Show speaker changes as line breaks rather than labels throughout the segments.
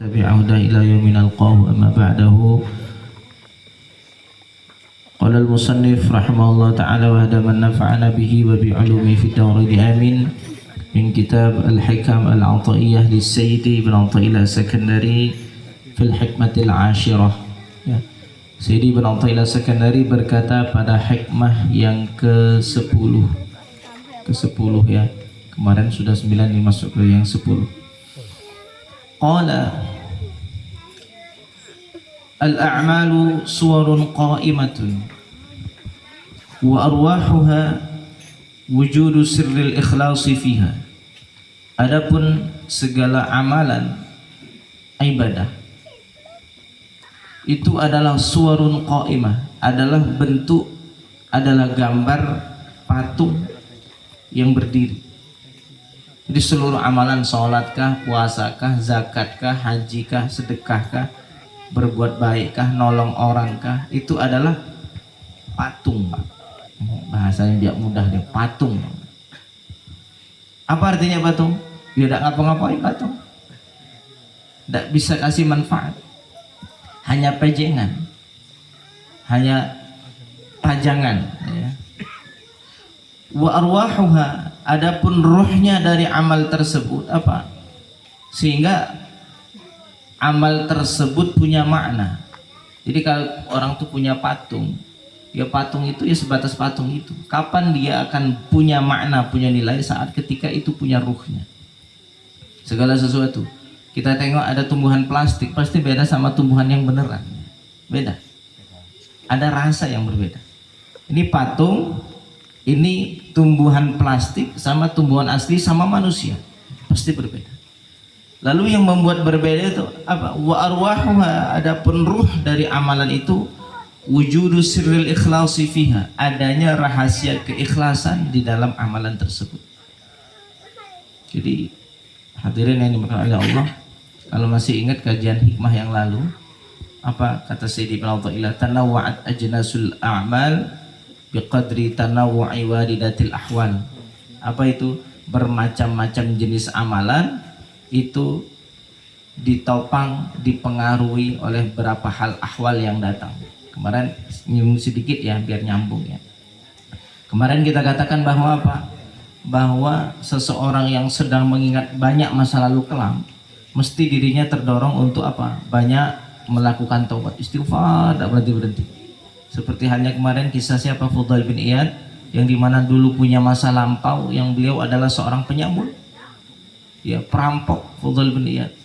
tabi'ahuda ila yaumin alqahu amma ba'dahu. Qala al-musannif rahimahullah ta'ala wa hada man nafa'ana bihi wa bi'ulumi fid dawri amin min kitab al-hikam al-'ata'iyyah lis-sayyidi ibn Athaillah As-Sakandari fil hikmatil 'ashirah. Ya. Sayyidi ibn Athaillah As-Sakandari berkata pada hikmah yang ke-10 ya. Kemarin sudah 9, ini masuk ke yang 10. Qala al-a'malu suwarun qa'imatun wa arwahuha wujudu sirril ikhlasi fiha. Adapun segala amalan ibadah itu adalah suwarun qa'imah, adalah bentuk, adalah gambar patung yang berdiri. Jadi seluruh amalan, sholatkah, puasakah, zakatkah, hajikah, sedekahkah, berbuat baikkah, nolong orangkah, itu adalah patung. Bahasanya biar mudah deh, patung. Apa artinya patung? Ya tidak ngapa-ngapain patung, tidak bisa kasih manfaat, hanya pejengan, hanya pajangan ya. Wa arwahuha, adapun ruhnya dari amal tersebut apa? Sehingga amal tersebut punya makna. Jadi kalau orang tuh punya patung, ya patung itu ya sebatas patung itu. Kapan dia akan punya makna, punya nilai? Saat ketika itu punya ruhnya. Segala sesuatu. Kita tengok ada tumbuhan plastik, pasti beda sama tumbuhan yang beneran. Beda. Ada rasa yang berbeda. Ini patung, ini tumbuhan plastik sama tumbuhan asli sama manusia, pasti berbeda. Lalu yang membuat berbeda itu apa? Wa arwahuha, adapun ruh dari amalan itu wujudu sirril ikhlasi fiha, adanya rahasia keikhlasan di dalam amalan tersebut. Jadi hadirin yang dimuliakan oleh Allah, kalau masih ingat kajian hikmah yang lalu, apa kata Sayyidi Ibn Athaillah, tanawwa'at ajnasul a'mal biqadri tanawwu'i waridatil ahwal. Apa itu? Bermacam-macam jenis amalan itu ditopang, dipengaruhi oleh berapa hal ahwal yang datang. Kemarin nyinggung sedikit ya biar nyambung ya. Kemarin kita katakan bahwa apa? Bahwa seseorang yang sedang mengingat banyak masa lalu kelam, mesti dirinya terdorong untuk apa? Banyak melakukan taubat, istighfar, tidak berhenti-berhenti. Seperti halnya kemarin kisah siapa? Fudail bin Iyad, yang dimana dulu punya masa lampau, yang beliau adalah seorang penyambut ya, perampok Fudail bin Iyad.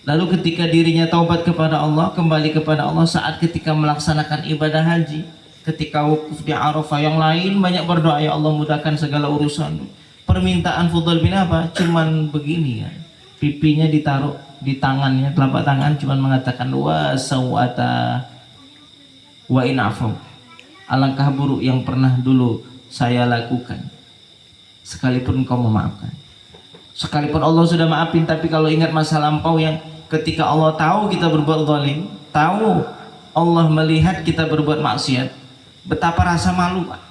Lalu ketika dirinya taubat kepada Allah, kembali kepada Allah saat ketika melaksanakan ibadah haji, ketika wukuf di Arafah, yang lain banyak berdoa, ya Allah mudahkan segala urusan. Permintaan Fudail bin apa? Cuman begini ya, pipinya ditaruh di tangannya, telapak tangan, cuman mengatakan wa sawata wa in'afau, alangkah buruk yang pernah dulu saya lakukan, sekalipun kau memaafkan. Sekalipun Allah sudah maafin, tapi kalau ingat masa lampau yang ketika Allah tahu kita berbuat zalim, tahu Allah melihat kita berbuat maksiat, betapa rasa malu Pak.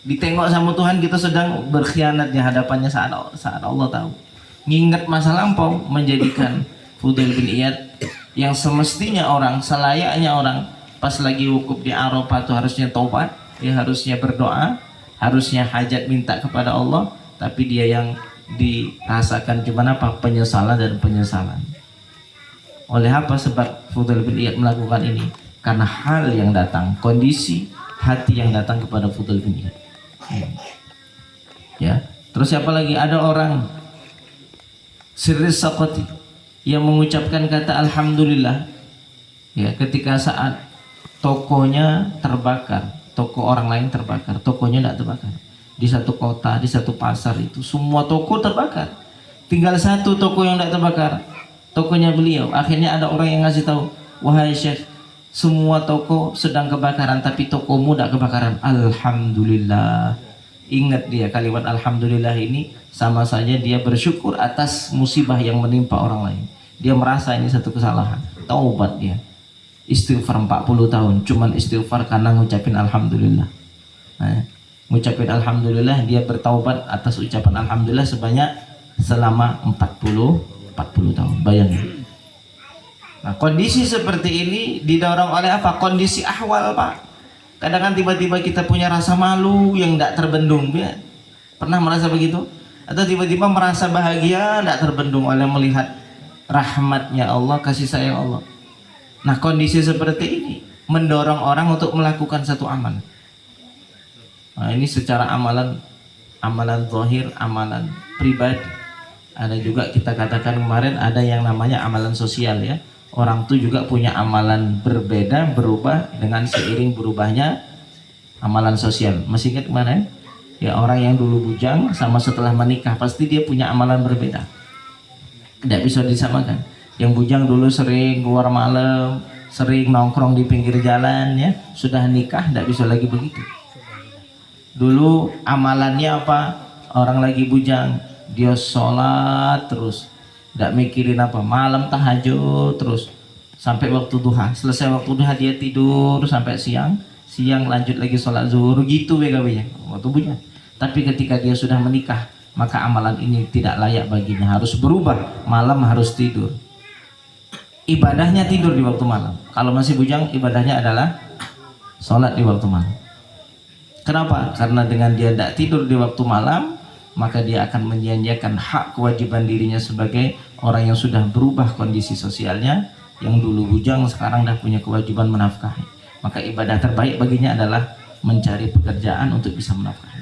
Ditengok sama Tuhan kita sedang berkhianat di hadapannya saat Allah tahu. Ngingat masa lampau menjadikan Fudail bin Iyad yang semestinya orang, selayaknya orang pas lagi wukuf di Arafah itu harusnya taubat, dia harusnya berdoa, harusnya hajat minta kepada Allah, tapi dia yang dirasakan cuma apa? Penyesalan dan penyesalan. Oleh apa? Sebab Fudail bin Iyad melakukan ini karena hal yang datang, kondisi hati yang datang kepada Fudail bin Iyad. Ya, terus siapa lagi? Ada orang Sirris Saqati yang mengucapkan kata alhamdulillah ya ketika saat tokonya terbakar, toko orang lain terbakar, tokonya tidak terbakar. Di satu kota, di satu pasar itu semua toko terbakar, tinggal satu toko yang tidak terbakar, tokonya beliau. Akhirnya ada orang yang ngasih tahu, wahai Syekh, semua toko sedang kebakaran tapi tokomu tidak kebakaran. Alhamdulillah. Ingat dia kalimat alhamdulillah ini sama saja dia bersyukur atas musibah yang menimpa orang lain. Dia merasa ini satu kesalahan, taubat dia. Istighfar 40 tahun, cuman istighfar karena ngucapin alhamdulillah. Nah, ngucapin alhamdulillah, dia bertaubat atas ucapan alhamdulillah sebanyak selama 40 tahun. Bayangin. Nah, kondisi seperti ini didorong oleh apa? Kondisi ahwal, Pak. Kadang kan tiba-tiba kita punya rasa malu yang tidak terbendung, ya. Pernah merasa begitu? Atau tiba-tiba merasa bahagia tidak terbendung oleh melihat rahmatnya Allah, kasih sayang Allah. Nah, kondisi seperti ini mendorong orang untuk melakukan satu amal. Nah, ini secara amalan zahir, amalan pribadi. Ada juga kita katakan kemarin ada yang namanya amalan sosial, ya. Orang tuh juga punya amalan berbeda, berubah dengan seiring berubahnya amalan sosial. Masih ingat kemarin? Ya, orang yang dulu bujang sama setelah menikah pasti dia punya amalan berbeda. Tidak bisa disamakan. Yang bujang dulu sering keluar malam, sering nongkrong di pinggir jalan, ya. Sudah nikah tidak bisa lagi begitu. Dulu amalannya apa? Orang lagi bujang, dia sholat terus, tidak mikirin apa, malam tahajud terus sampai waktu duha. Selesai waktu duha dia tidur sampai siang lanjut lagi sholat zuhur, gitu BKB-nya waktu bujang. Tapi ketika dia sudah menikah, maka amalan ini tidak layak baginya, harus berubah. Malam harus tidur, ibadahnya tidur di waktu malam. Kalau masih bujang, ibadahnya adalah sholat di waktu malam. Kenapa? Karena dengan dia tidak tidur di waktu malam, maka dia akan menyia-nyiakan hak kewajiban dirinya sebagai orang yang sudah berubah kondisi sosialnya. Yang dulu bujang sekarang dah punya kewajiban menafkahi. Maka ibadah terbaik baginya adalah mencari pekerjaan untuk bisa menafkahi.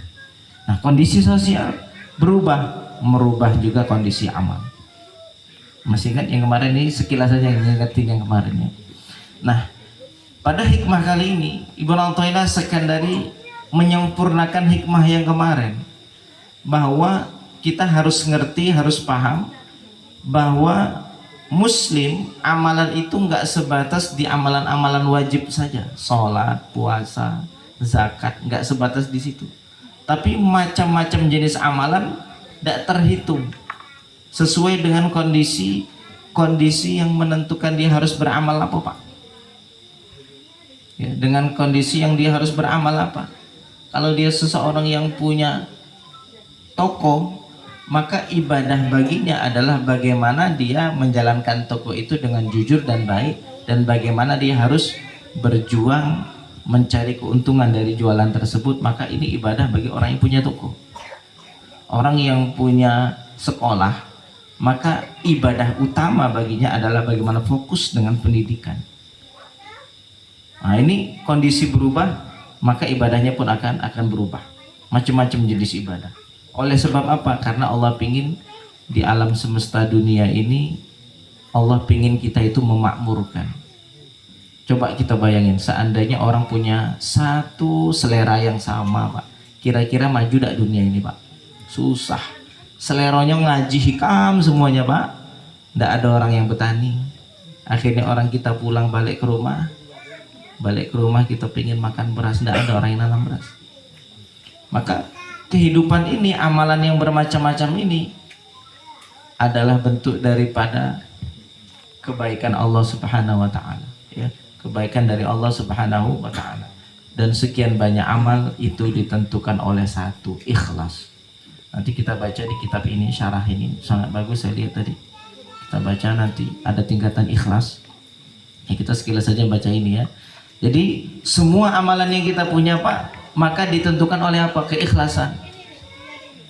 Nah, kondisi sosial berubah, merubah juga kondisi amal. Masih ingat yang kemarin ini? Sekilas saja yang ingetin yang kemarin, ya. Nah, pada hikmah kali ini Ibnu Athaillah sekandari menyempurnakan hikmah yang kemarin, bahwa kita harus ngerti, harus paham bahwa muslim amalan itu nggak sebatas di amalan-amalan wajib saja, sholat, puasa, zakat, nggak sebatas di situ. Tapi macam-macam jenis amalan tidak terhitung sesuai dengan kondisi yang menentukan dia harus beramal apa, Pak. Ya, dengan kondisi yang dia harus beramal apa. Kalau dia seseorang yang punya toko, maka ibadah baginya adalah bagaimana dia menjalankan toko itu dengan jujur dan baik, dan bagaimana dia harus berjuang mencari keuntungan dari jualan tersebut. Maka ini ibadah bagi orang yang punya toko. Orang yang punya sekolah, maka ibadah utama baginya adalah bagaimana fokus dengan pendidikan. Nah, ini kondisi berubah, maka ibadahnya pun akan berubah. Macam-macam jenis ibadah. Oleh sebab apa? Karena Allah pingin di alam semesta dunia ini, Allah pingin kita itu memakmurkan. Coba kita bayangin, seandainya orang punya satu selera yang sama, Pak, kira-kira maju tak dunia ini, Pak? Susah. Seleranya ngaji hikam semuanya, Pak. Tidak ada orang yang bertani. Akhirnya orang kita pulang balik ke rumah kita pengen makan beras, tidak ada orang yang nanam beras. Maka kehidupan ini, amalan yang bermacam-macam ini adalah bentuk daripada kebaikan Allah Subhanahu wa taala, ya, kebaikan dari Allah Subhanahu wa taala. Dan sekian banyak amal itu ditentukan oleh satu, ikhlas. Nanti kita baca di kitab ini, syarah ini sangat bagus, saya lihat tadi. Kita baca nanti ada tingkatan ikhlas. Ya, kita sekilas saja baca ini, ya. Jadi semua amalan yang kita punya, Pak, maka ditentukan oleh apa? Keikhlasan.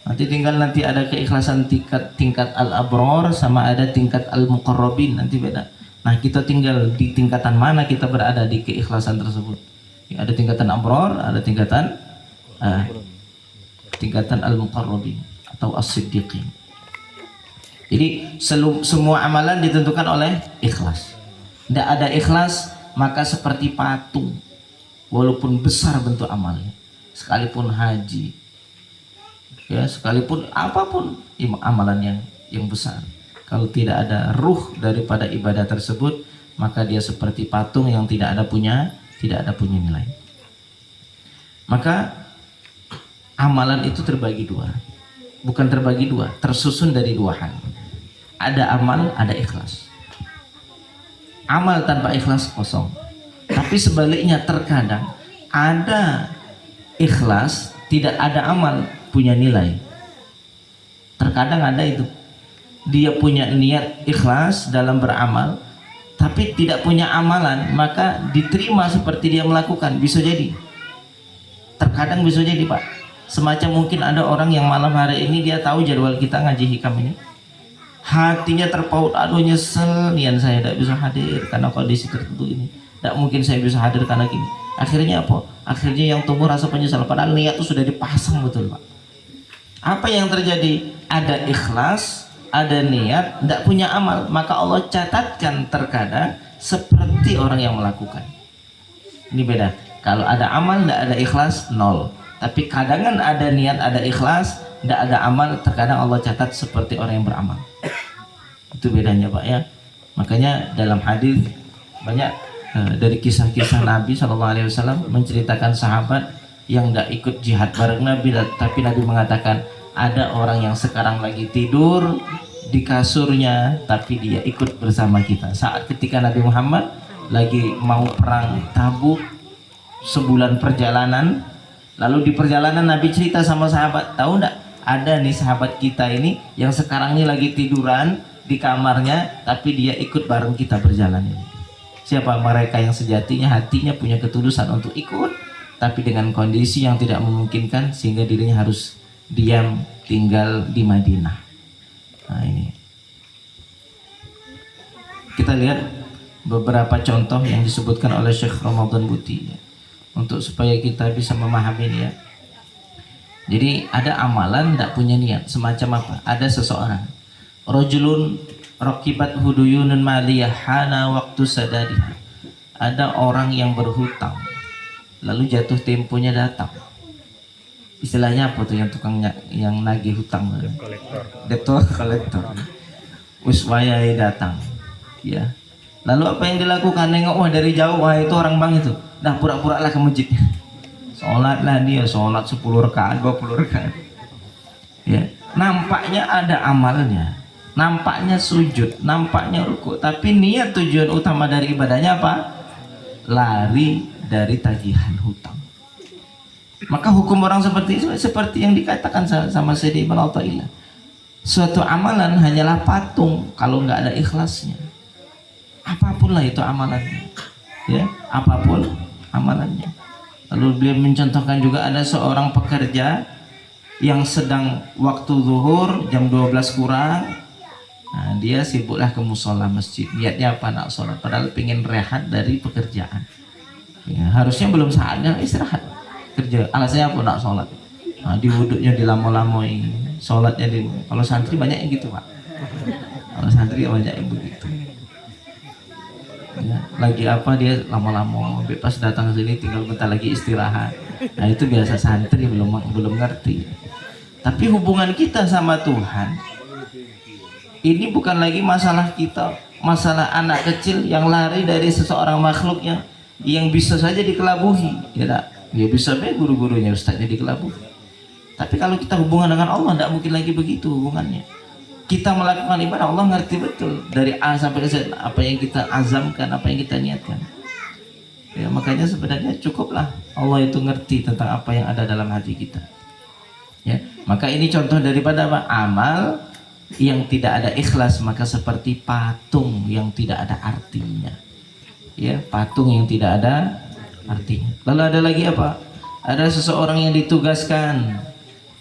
Nanti ada keikhlasan tingkat al-abror sama ada tingkat al-muqarrabin, nanti beda. Nah, kita tinggal di tingkatan mana kita berada di keikhlasan tersebut. Ya, ada tingkatan abror, ada tingkatan al-muqarrabin atau as-siddiqin. Jadi semua amalan ditentukan oleh ikhlas. Tidak ada ikhlas, maka seperti patung, walaupun besar bentuk amalnya, sekalipun haji, ya, sekalipun apapun amalan yang besar, kalau tidak ada ruh daripada ibadah tersebut, maka dia seperti patung yang tidak ada punya nilai. Maka amalan itu terbagi dua, bukan terbagi dua, tersusun dari dua hal. Ada amal, ada ikhlas. Amal tanpa ikhlas kosong. Tapi sebaliknya, terkadang ada ikhlas, tidak ada amal, punya nilai. Terkadang ada itu, dia punya niat ikhlas dalam beramal, tapi tidak punya amalan, maka diterima seperti dia melakukan. Bisa jadi, terkadang bisa jadi Pak, semacam mungkin ada orang yang malam hari ini dia tahu jadwal kita ngaji hikam ini, hatinya terpaut, aduh nyesel nian saya tidak bisa hadir karena kondisi tertentu ini, tidak mungkin saya bisa hadir karena gini. Akhirnya apa? Akhirnya yang tumbuh rasa penyesalan, padahal niat itu sudah dipasang betul Pak. Apa yang terjadi? Ada ikhlas, ada niat, tidak punya amal, maka Allah catatkan terkadang seperti orang yang melakukan. Ini beda. Kalau ada amal, tidak ada ikhlas, nol. Tapi kadang ada niat, ada ikhlas, tidak ada amal, terkadang Allah catat seperti orang yang beramal. Itu bedanya Pak ya. Makanya dalam hadis banyak dari kisah-kisah Nabi SAW menceritakan sahabat yang tidak ikut jihad bareng Nabi, tapi Nabi mengatakan ada orang yang sekarang lagi tidur di kasurnya tapi dia ikut bersama kita. Saat ketika Nabi Muhammad lagi mau perang Tabuk, sebulan perjalanan, lalu di perjalanan Nabi cerita sama sahabat, tahu enggak, ada nih sahabat kita ini yang sekarang ini lagi tiduran di kamarnya tapi dia ikut bareng kita berjalan ini. Siapa mereka yang sejatinya hatinya punya ketulusan untuk ikut, tapi dengan kondisi yang tidak memungkinkan sehingga dirinya harus diam tinggal di Madinah. Nah ini kita lihat beberapa contoh yang disebutkan oleh Syekh Ramadan Buti ya, untuk supaya kita bisa memahami ya. Jadi ada amalan tidak punya niat, semacam apa? Ada seseorang, rajulun raqibat huduyunun maliyah hana waktu sadadiha. Ada orang yang berhutang, lalu jatuh temponya datang. Istilahnya apa tuh yang tukang yang nagih hutang? Debtor kolektor. Uswayai datang. Ya. Lalu apa yang dilakukan? Nengok, wah dari jauh, wah itu orang bang itu. Dah pura-pura lah ke masjidnya. Sholat lah dia, sholat 10 rakaat, 20 rakaat. Ya. Nampaknya ada amalnya, nampaknya sujud, nampaknya ruku, tapi niat tujuan utama dari ibadahnya apa? Lari dari tagihan hutang. Maka hukum orang seperti itu seperti yang dikatakan sama Sayyidi Ibn Athaillah, suatu amalan hanyalah patung kalau nggak ada ikhlasnya. Apapun lah itu amalannya, ya, apapun amalannya. Lalu beliau mencontohkan juga ada seorang pekerja yang sedang waktu zuhur jam 12 kurang. Nah, dia sibuklah ke musola masjid. Niatnya apa? Nak sholat. Padahal pengen rehat dari pekerjaan. Ya, harusnya belum saatnya istirahat kerja. Alasannya apa? Nak sholat. Nah, di wuduknya dilamo-lamoi, sholatnya di. Kalau santri banyak yang gitu Pak. Kalau santri banyak yang begitu. Ya, lagi apa dia lama-lama, pas datang ke sini tinggal bentar lagi istirahat. Nah itu biasa santri belum ngerti. Tapi hubungan kita sama Tuhan ini bukan lagi masalah kita, masalah anak kecil yang lari dari seseorang makhluk yang bisa saja dikelabuhi, ya tak? Ya bisa be guru-gurunya ustaznya dikelabuhi. Tapi kalau kita hubungan dengan Allah tidak mungkin lagi begitu hubungannya. Kita melakukan ibadah, Allah ngerti betul dari A sampai Z apa yang kita azamkan, apa yang kita niatkan. Ya, makanya sebenarnya cukuplah Allah itu ngerti tentang apa yang ada dalam hati kita. Ya, maka ini contoh daripada apa? Amal yang tidak ada ikhlas, maka seperti patung yang tidak ada artinya. Ya, patung yang tidak ada artinya. Lalu ada lagi apa? Ada seseorang yang ditugaskan.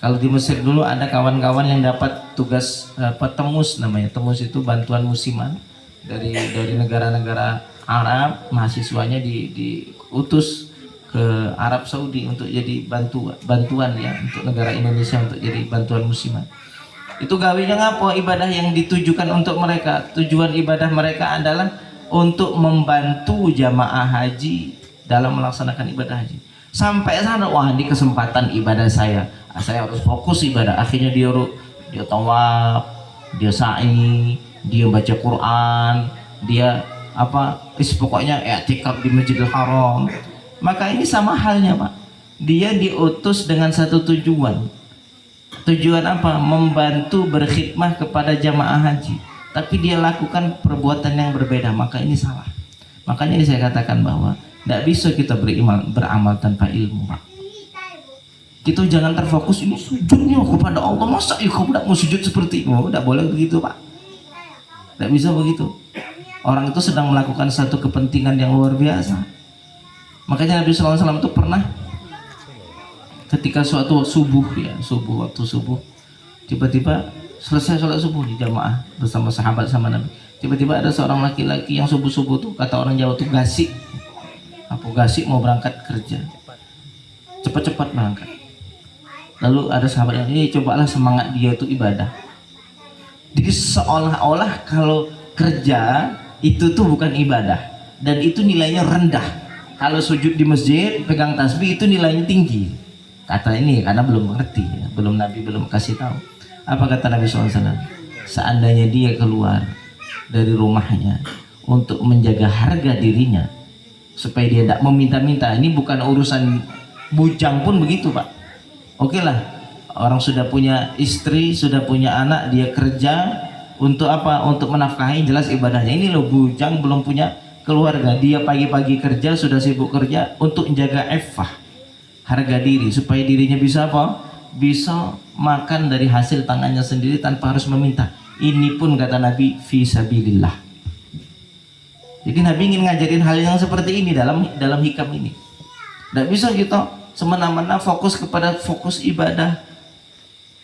Kalau di Mesir dulu ada kawan-kawan yang dapat tugas temus namanya. Temus itu bantuan musiman dari negara-negara Arab, mahasiswanya diutus ke Arab Saudi untuk jadi bantuan ya untuk negara Indonesia untuk jadi bantuan musiman. Itu gawinya ngapa? Ibadah yang ditujukan untuk mereka. Tujuan ibadah mereka adalah untuk membantu jamaah haji dalam melaksanakan ibadah haji. Sampai sana, wah ini kesempatan ibadah saya harus fokus ibadah. Akhirnya dia tawaf, dia sa'i, dia baca Quran, dia pokoknya i'tikaf di Masjidil Haram. Maka ini sama halnya Pak, dia diutus dengan satu tujuan apa? Membantu berkhidmah kepada jamaah haji, tapi dia lakukan perbuatan yang berbeda, maka ini salah. Makanya saya katakan bahwa tidak bisa kita beramal tanpa ilmu Pak. Kita jangan terfokus ini sujudnya kepada Allah, masa kamu tidak mau sujud seperti itu? Tidak boleh begitu Pak, tidak bisa begitu. orang itu sedang melakukan satu kepentingan yang luar biasa. Makanya Nabi SAW itu pernah ketika suatu subuh ya, waktu subuh, tiba-tiba selesai sholat subuh di jamaah bersama sahabat sama Nabi, tiba-tiba ada seorang laki-laki yang subuh-subuh tuh, kata orang Jawa tuh gasik, mau berangkat kerja, cepat-cepat berangkat. Lalu ada sahabat yang cobalah semangat dia itu ibadah. Jadi seolah-olah kalau kerja itu tuh bukan ibadah dan itu nilainya rendah. Kalau sujud di masjid pegang tasbih itu nilainya tinggi. Kata ini karena belum mengerti ya, Nabi belum kasih tahu. Apa kata Nabi SAW? Seandainya dia keluar dari rumahnya untuk menjaga harga dirinya supaya dia tidak meminta-minta, ini bukan urusan bujang pun begitu Pak. Oke lah, orang sudah punya istri, sudah punya anak, dia kerja untuk apa? Untuk menafkahi, jelas ibadahnya. Ini loh bujang belum punya keluarga, dia pagi-pagi kerja, sudah sibuk kerja untuk menjaga effah, harga diri, supaya dirinya bisa apa? Bisa makan dari hasil tangannya sendiri tanpa harus meminta. Ini pun kata Nabi fisabilillah. Jadi Nabi ingin ngajarin hal yang seperti ini dalam hikam ini. Tidak bisa kita semena-mena fokus kepada fokus ibadah,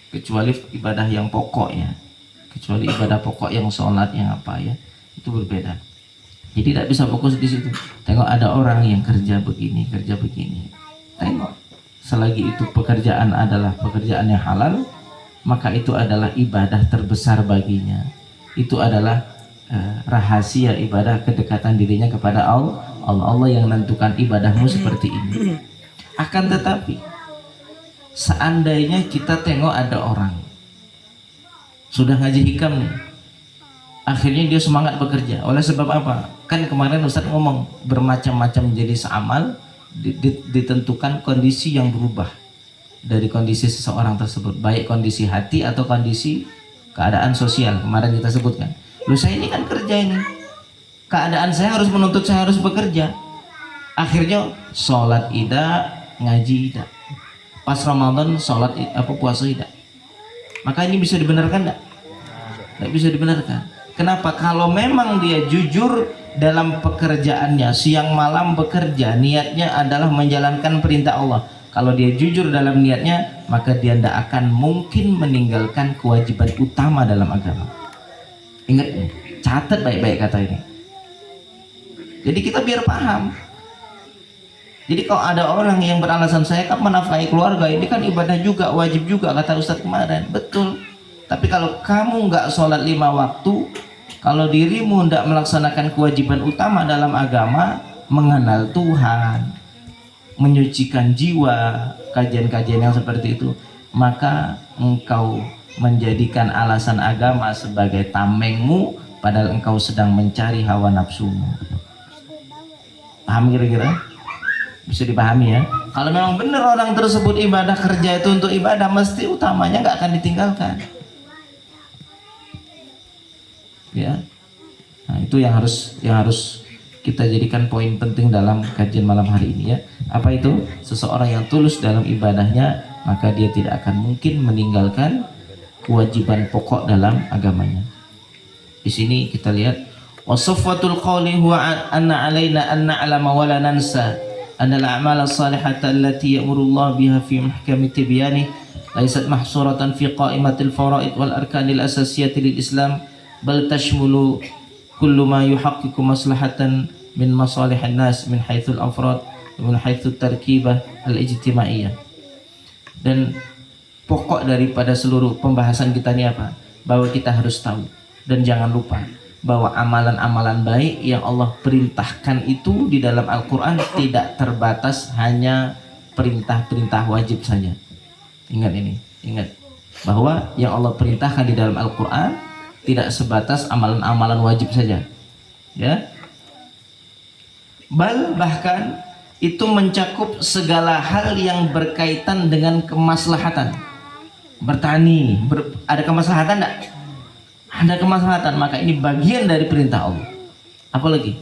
kecuali ibadah yang pokok ya, kecuali ibadah pokok yang sholat yang apa ya, itu berbeda. Jadi tidak bisa fokus di situ. Tengok ada orang yang kerja begini, tengok selagi itu pekerjaan adalah pekerjaan yang halal, maka itu adalah ibadah terbesar baginya. Itu adalah rahasia ibadah, kedekatan dirinya kepada Allah. Allah yang menentukan ibadahmu seperti ini. Akan tetapi seandainya kita tengok ada orang sudah ngaji hikam nih, akhirnya dia semangat bekerja. Oleh sebab apa? Kan kemarin Ustaz ngomong bermacam-macam jenis amal ditentukan kondisi yang berubah dari kondisi seseorang tersebut, baik kondisi hati atau kondisi keadaan sosial. Kemarin kita sebutkan, loh saya ini kan kerja ini, keadaan saya harus menuntut saya harus bekerja. Akhirnya sholat ida, ngaji tidak, pas Ramadan sholat puasa tidak, maka ini bisa dibenarkan tidak? Tidak bisa dibenarkan. Kenapa? Kalau memang dia jujur dalam pekerjaannya, siang malam bekerja, niatnya adalah menjalankan perintah Allah. Kalau dia jujur dalam niatnya, maka dia tidak akan mungkin meninggalkan kewajiban utama dalam agama. Ingat, catat baik-baik kata ini. Jadi kita biar paham. Jadi kalau ada orang yang beralasan saya kan menafkahi keluarga, ini kan ibadah juga, wajib juga kata Ustadz kemarin, betul. Tapi kalau kamu nggak sholat 5 waktu, kalau dirimu tidak melaksanakan kewajiban utama dalam agama, mengenal Tuhan, menyucikan jiwa, kajian-kajian yang seperti itu, maka engkau menjadikan alasan agama sebagai tamengmu, padahal engkau sedang mencari hawa nafsumu. Paham kira-kira? Bisa dipahami ya. Kalau memang benar orang tersebut ibadah, kerja itu untuk ibadah, mesti utamanya nggak akan ditinggalkan ya. Nah itu yang harus kita jadikan poin penting dalam kajian malam hari ini ya. Apa itu? Seseorang yang tulus dalam ibadahnya, maka dia tidak akan mungkin meninggalkan kewajiban pokok dalam agamanya. Di sini kita lihat wasafwatul qawli huwa anna alaina an na'lama wa la nansa أن الأعمال الصالحة التي يأمر الله بها في محكم تبيانه ليست محصورة في قائمة الفرائض والأركان الأساسية للإسلام بل تشمل كل ما يحقق مصلحة من مصالح الناس من حيث الأفراد ومن حيث التركيبة الاجتماعية. Dan pokok daripada seluruh pembahasan kita ini apa? Bahwa kita harus tahu dan jangan lupa bahwa amalan-amalan baik yang Allah perintahkan itu di dalam Al-Quran tidak terbatas hanya perintah-perintah wajib saja. Ingat ini, ingat bahwa yang Allah perintahkan di dalam Al-Quran tidak sebatas amalan-amalan wajib saja ya. Bahkan itu mencakup segala hal yang berkaitan dengan kemaslahatan. Bertani, ada kemaslahatan enggak? Ada kemaslahatan, maka ini bagian dari perintah Allah. Apalagi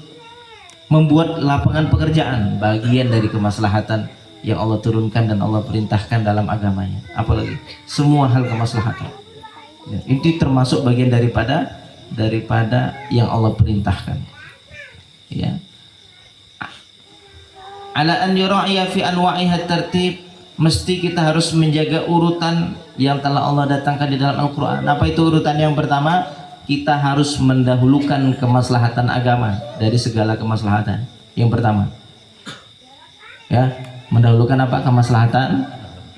membuat lapangan pekerjaan, bagian dari kemaslahatan yang Allah turunkan dan Allah perintahkan dalam agamanya. Apalagi semua hal kemaslahatan ya, ini termasuk bagian daripada daripada yang Allah perintahkan. Ya. Ala an yura'iya fi anwa'iha tertib, mesti kita harus menjaga urutan yang telah Allah datangkan di dalam Al-Quran. Apa itu urutan yang pertama? Kita harus mendahulukan kemaslahatan agama dari segala kemaslahatan. Yang pertama, ya, mendahulukan apa? Kemaslahatan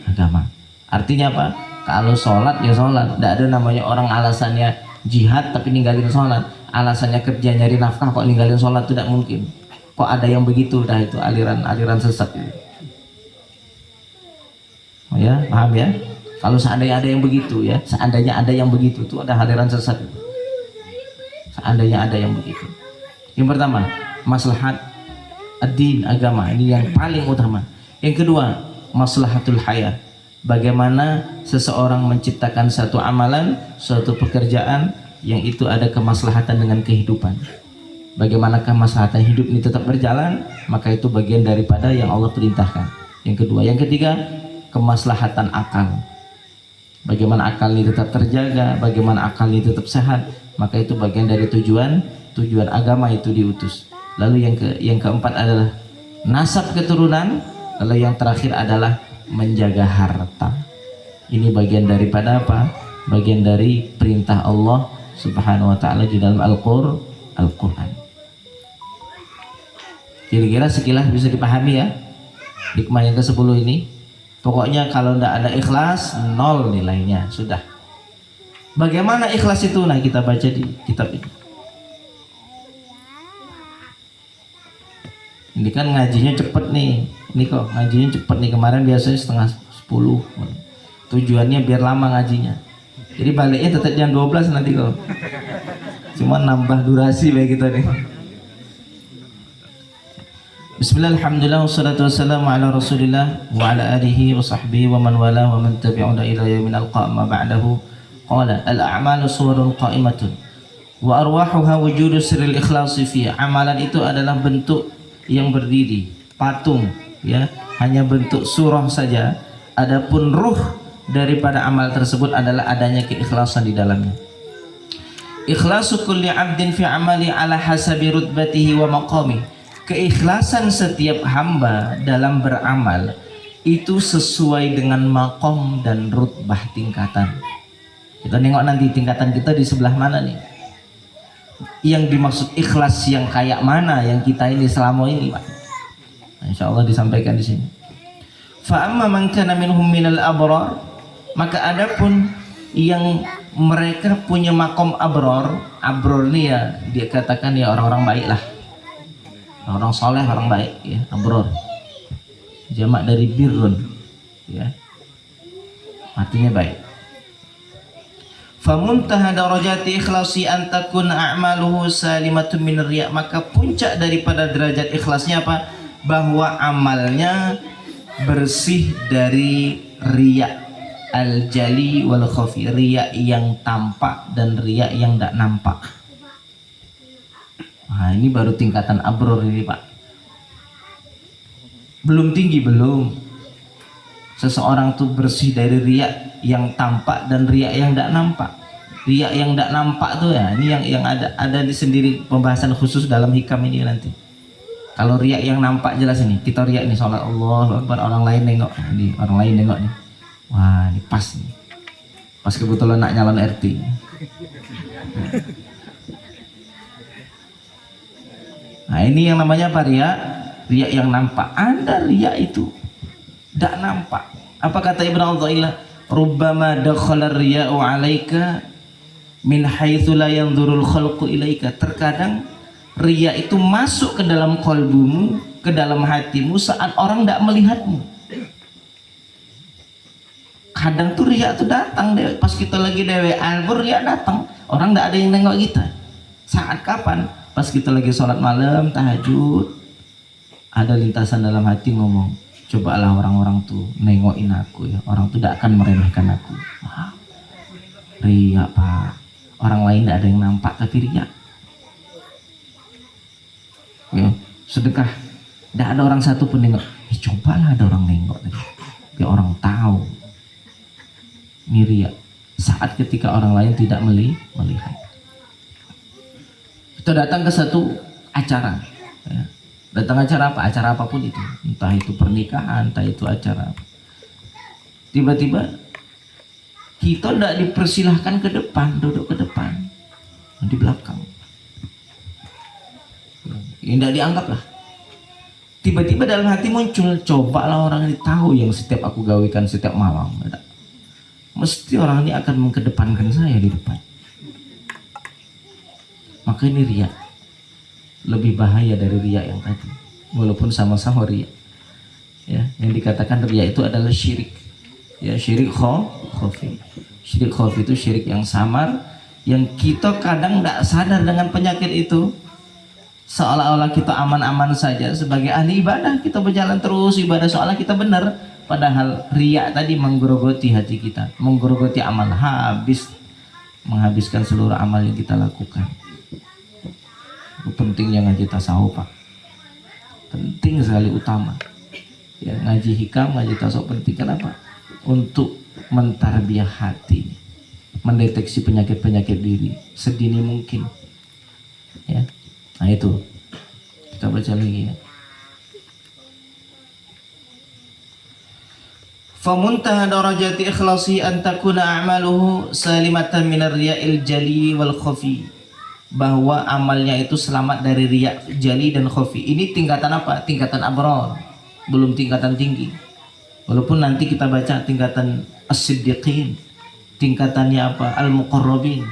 agama. Artinya apa? Kalau sholat ya sholat. Tidak ada namanya orang alasannya jihad tapi ninggalin sholat, alasannya kerja nyari nafkah kok ninggalin sholat, tidak mungkin. Kok ada yang begitu? Dah itu aliran sesat itu. Oh ya, paham ya? Kalau seandainya ada yang begitu ya, seandainya ada yang begitu itu ada aliran sesat itu. Seandainya ada yang begitu. Yang pertama, maslahat ad-din, agama, ini yang paling utama. Yang kedua, maslahatul hayat. Bagaimana seseorang menciptakan satu amalan, suatu pekerjaan yang itu ada kemaslahatan dengan kehidupan. Bagaimana kemaslahatan hidup ini tetap berjalan, maka itu bagian daripada yang Allah perintahkan. Yang kedua, yang ketiga, kemaslahatan akal. Bagaimana akal ini tetap terjaga, bagaimana akal ini tetap sehat, maka itu bagian dari tujuan agama itu diutus. Lalu yang keempat adalah nasab keturunan. Lalu yang terakhir adalah menjaga harta. Ini bagian daripada apa? Bagian dari perintah Allah Subhanahu wa taala di dalam Al-Qur'an. Kira-kira sekilas bisa dipahami ya hikmah yang ke-10 ini. Pokoknya kalau tidak ada ikhlas, nol nilainya, sudah. Bagaimana ikhlas itu? Nah, kita baca di kitab ini. Ini kan ngajinya cepet nih. Ini kok ngajinya cepet nih, kemarin biasanya setengah 10. Tujuannya biar lama ngajinya. Jadi baliknya tetap jam 12 nanti kok. Cuma nambah durasi baik kita nih. Bismillah, alhamdulillah, wassalatu wassalamu ala rasulillah wa ala alihi wa sahbihi wa man wala wa man tabi'una ila yaumin alqa' ma ba'dahu. Qala al-a'malu suwarun qa'imatun wa arwahuha wujudu sirril ikhlasi fi. Amalan itu adalah bentuk yang berdiri, patung, ya, hanya bentuk surah saja. Adapun ruh daripada amal tersebut adalah adanya keikhlasan di dalamnya. Ikhlasu kulli 'abdin fi 'amali ala hasabi rutbatihi wa maqami. Keikhlasan setiap hamba dalam beramal itu sesuai dengan makom dan rutbah tingkatan. Kita nengok nanti tingkatan kita di sebelah mana nih. Yang dimaksud ikhlas yang kayak mana yang kita ini selama ini, Pak. Nah, insya Allah disampaikan di sini. Fa amma man kana minhum minal abrar, maka adapun yang mereka punya makom abror. Abror ini ya dia katakan ya orang-orang baik lah, orang soleh, orang baik, ya, abror. Jamak dari birrun, ya, artinya baik. Famuntaha darajati ikhlasi an takun a'maluhu salimatun min riya. Maka puncak daripada derajat ikhlasnya apa? Bahwa amalnya bersih dari riya al-jali wal khafi, riya yang tampak dan riya yang tidak nampak. Nah, ini baru tingkatan abror ini, Pak. Belum tinggi, belum. Seseorang tuh bersih dari riya yang tampak dan riya yang tidak nampak. Riya yang tidak nampak tuh ya, ini yang ada di sendiri pembahasan khusus dalam hikam ini nanti. Kalau riya yang nampak jelas ini, kita riya ini sholat Allah Akbar, orang lain nengok, nih, orang lain nengok nih. Wah, ini pas nih. Pas kebetulan nak nyalon RT. Nah, ini yang namanya apa? Riya yang nampak. Ada riya itu tidak nampak. Apa kata Ibnu Athaillah? Rubbama dakhala riya'u 'alaika min haitsu la yanzurul khalqu ilaika. Terkadang riya itu masuk ke dalam kalbumu, ke dalam hatimu saat orang tidak melihatmu. Kadang tuh riya tuh datang deh, pas kita lagi dewe albur riya datang, orang tidak ada yang nengok kita. Saat kapan? Pas kita lagi sholat malam, tahajud, ada lintasan dalam hati ngomong, cobalah orang-orang tuh nengokin aku ya, orang tuh tidak akan meremehkan aku. Wah, riya, Pak. Orang lain tidak ada yang nampak tapi riya. Ya, sedekah, tidak ada orang satu pun nengok. Cobalah ada orang nengok tadi, ya orang tahu. Ini riya. Saat ketika orang lain tidak melihat. Kita datang ke satu acara, ya. Datang acara apa? Acara apapun itu, entah itu pernikahan, entah itu acara apa. Tiba-tiba kita tidak dipersilahkan ke depan, duduk ke depan, di belakang. Tidak dianggap lah. Tiba-tiba dalam hati muncul, cobalah orang ini tahu yang setiap aku gawikan setiap malam. Mesti orang ini akan mengedepankan saya di depan. Maka ini riya. Lebih bahaya dari riya yang tadi. Walaupun sama-sama riya. Ya, yang dikatakan riya itu adalah syirik. Ya, syirik khafi. Syirik khafi itu syirik yang samar, yang kita kadang tidak sadar dengan penyakit itu. Seolah-olah kita aman-aman saja sebagai ahli ibadah, kita berjalan terus ibadah seolah kita benar, padahal riya tadi menggerogoti hati kita, menggerogoti amal, menghabiskan seluruh amal yang kita lakukan. Itu penting jangan kita sahau, Pak. Penting sekali, utama. Ya, ngaji hikam, ngaji tasawuf penting. Kenapa? Untuk mentarbiyah hati, mendeteksi penyakit-penyakit diri sedini mungkin. Ya. Nah itu kita baca lagi ya. Famuntaha darajati ikhlasi an takuna a'maluhu salimatan minar riya'il jali wal khafi. Bahwa amalnya itu selamat dari riya jali dan khafi. Ini tingkatan apa? Tingkatan abrar, belum tingkatan tinggi. Walaupun nanti kita baca tingkatan as-siddiqin, tingkatannya apa? Al-muqarrabin.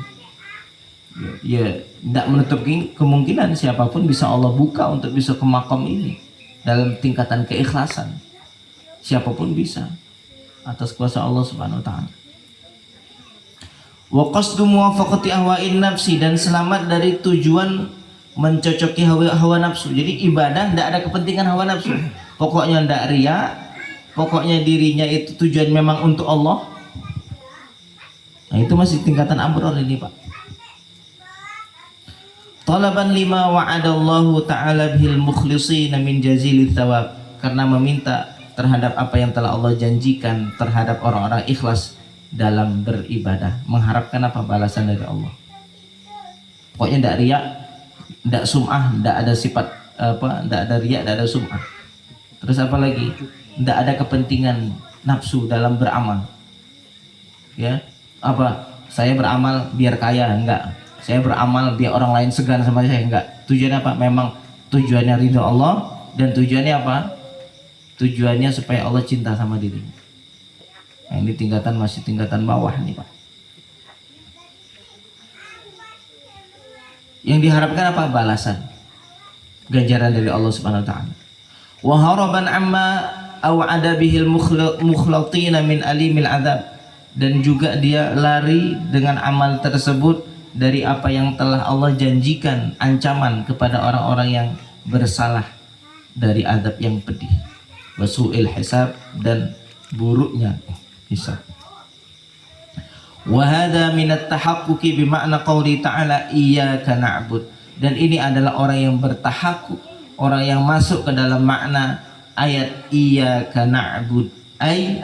Ya, tidak menutup kemungkinan siapapun bisa Allah buka untuk bisa ke makam ini dalam tingkatan keikhlasan. Siapapun bisa atas kuasa Allah Subhanahu wa taala. Wa qasdu muwafaqati ahwa'in nafsi, dan selamat dari tujuan mencocoki hawa nafsu. Jadi ibadah tidak ada kepentingan hawa nafsu. Pokoknya tidak riya, pokoknya dirinya itu tujuan memang untuk Allah. Nah, itu masih tingkatan abrar ini, Pak. Talaban lima wa'adallahu ta'ala bihil mukhlisina min jazilith thawab, karena meminta terhadap apa yang telah Allah janjikan terhadap orang-orang ikhlas dalam beribadah, mengharapkan apa? Balasan dari Allah. Pokoknya tidak riya, tidak sum'ah, tidak ada sifat apa, tidak ada riya, tidak ada sum'ah. Terus apa lagi? Tidak ada kepentingan nafsu dalam beramal. Ya, apa? Saya beramal biar kaya, enggak. Saya beramal biar orang lain segan sama saya, enggak. Tujuannya apa? Memang tujuannya ridho Allah, dan tujuannya apa? Tujuannya supaya Allah cinta sama dirinya. Nah, ini tingkatan masih tingkatan bawah nih, Pak. Yang diharapkan apa? Balasan, ganjaran dari Allah Subhanahu wa taala. Wa haraban amma aw adabihil mukhlatina min alimil adab, dan juga dia lari dengan amal tersebut dari apa yang telah Allah janjikan ancaman kepada orang-orang yang bersalah dari adab yang pedih, wasu'il hisab, dan buruknya hisab. Wa hadza min at-tahaqquqi bi makna qouli ta'ala iyyaka na'bud, dan ini adalah orang yang bertahakkuk, orang yang masuk ke dalam makna ayat iyyaka na'bud,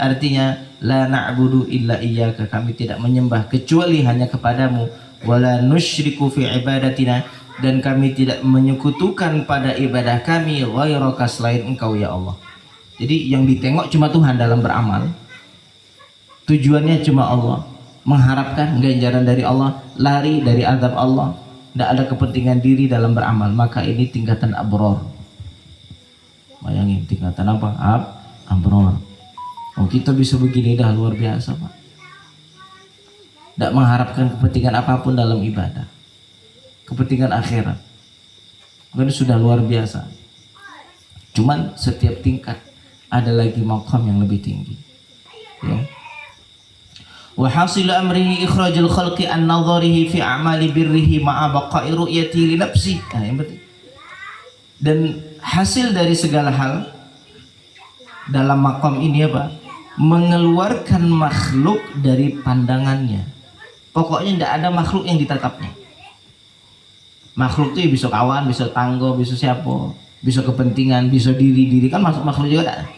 artinya la na'budu illa iyyaka, kami tidak menyembah kecuali hanya kepadamu, wala nusyriku fi ibadatina, dan kami tidak menyekutukan pada ibadah kami ghairaka, selain engkau ya Allah. Jadi yang ditengok cuma Tuhan dalam beramal, tujuannya cuma Allah, mengharapkan ganjaran dari Allah, lari dari azab Allah, tidak ada kepentingan diri dalam beramal. Maka ini tingkatan abrar. Bayangin tingkatan apa? Abrar. Oh, kita bisa begini dah, luar biasa, Pak. Tidak mengharapkan kepentingan apapun dalam ibadah, kepentingan akhirat, itu sudah luar biasa. Cuman setiap tingkat ada lagi maqam yang lebih tinggi, ya. Wa hasil amrihi ikhrajul khalqi an nadharihi fi a'mali birrihi ma'a baqa'i ru'yati li nafsi. Nah, yang penting. Dan hasil dari segala hal dalam maqam ini apa? Mengeluarkan makhluk dari pandangannya. Pokoknya tidak ada makhluk yang ditatapnya. Makhluk itu bisa kawan, bisa tanggo, bisa siapa, bisa kepentingan, bisa diri kan masuk makhluk juga tak?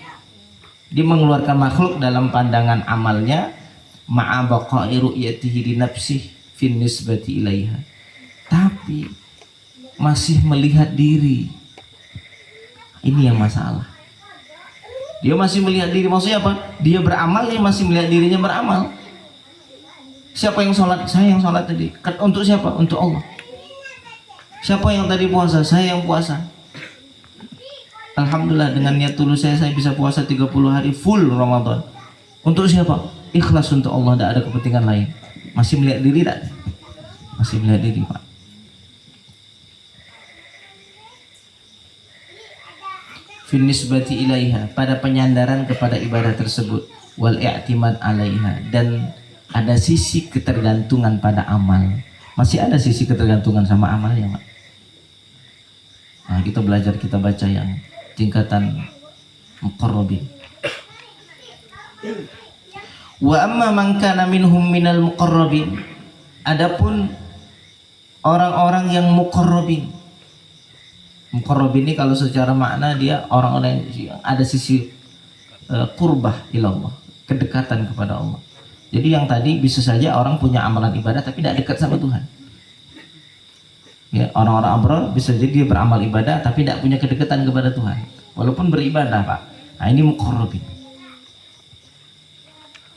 Dia mengeluarkan makhluk dalam pandangan amalnya, ma'a baqa'i ru'yatihi li nafsihi fin nisbati ilaiha. Tapi masih melihat diri. Ini yang masalah. Dia masih melihat diri, maksudnya apa? Dia beramal, dia masih melihat dirinya beramal. Siapa yang sholat? Saya yang sholat tadi. Untuk siapa? Untuk Allah. Siapa yang tadi puasa? Saya yang puasa. Alhamdulillah, dengan niat tulus saya bisa puasa 30 hari full Ramadan. Untuk siapa? Ikhlas untuk Allah, tidak ada kepentingan lain. Masih melihat diri tak? Masih melihat diri, Pak. Finisbati ilaiha, pada penyandaran kepada ibadah tersebut, wal i'timad alaiha, dan ada sisi ketergantungan pada amal. Masih ada sisi ketergantungan sama amal ya, Pak. Nah, kita belajar, kita baca yang tingkatan muqarrabin. Wa amma man kana minhum minal muqarrabin, adapun orang-orang yang muqarrabin. Muqarrabin ini kalau secara makna dia orang-orang yang ada sisi qurbah ilallah, kedekatan kepada Allah. Jadi yang tadi bisa saja orang punya amalan ibadah tapi tidak dekat sama Tuhan. Ya, orang-orang abrar bisa jadi dia beramal ibadah tapi tidak punya kedekatan kepada Tuhan, walaupun beribadah, Pak. Nah, ini muqarrabin.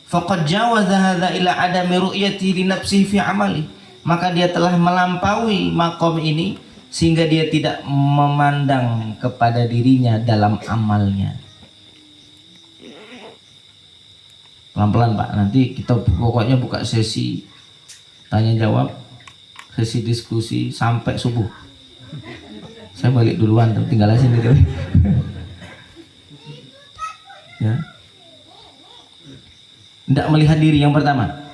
Faqad jawaza hadza ila adami ru'yati li nafsihi fi amali, maka dia telah melampaui makom ini sehingga dia tidak memandang kepada dirinya dalam amalnya. Pelan-pelan, Pak, nanti kita pokoknya buka sesi tanya jawab, sesi diskusi sampai subuh. Saya balik duluan, tinggal aja sini dulu. Ya. Tidak melihat diri yang pertama.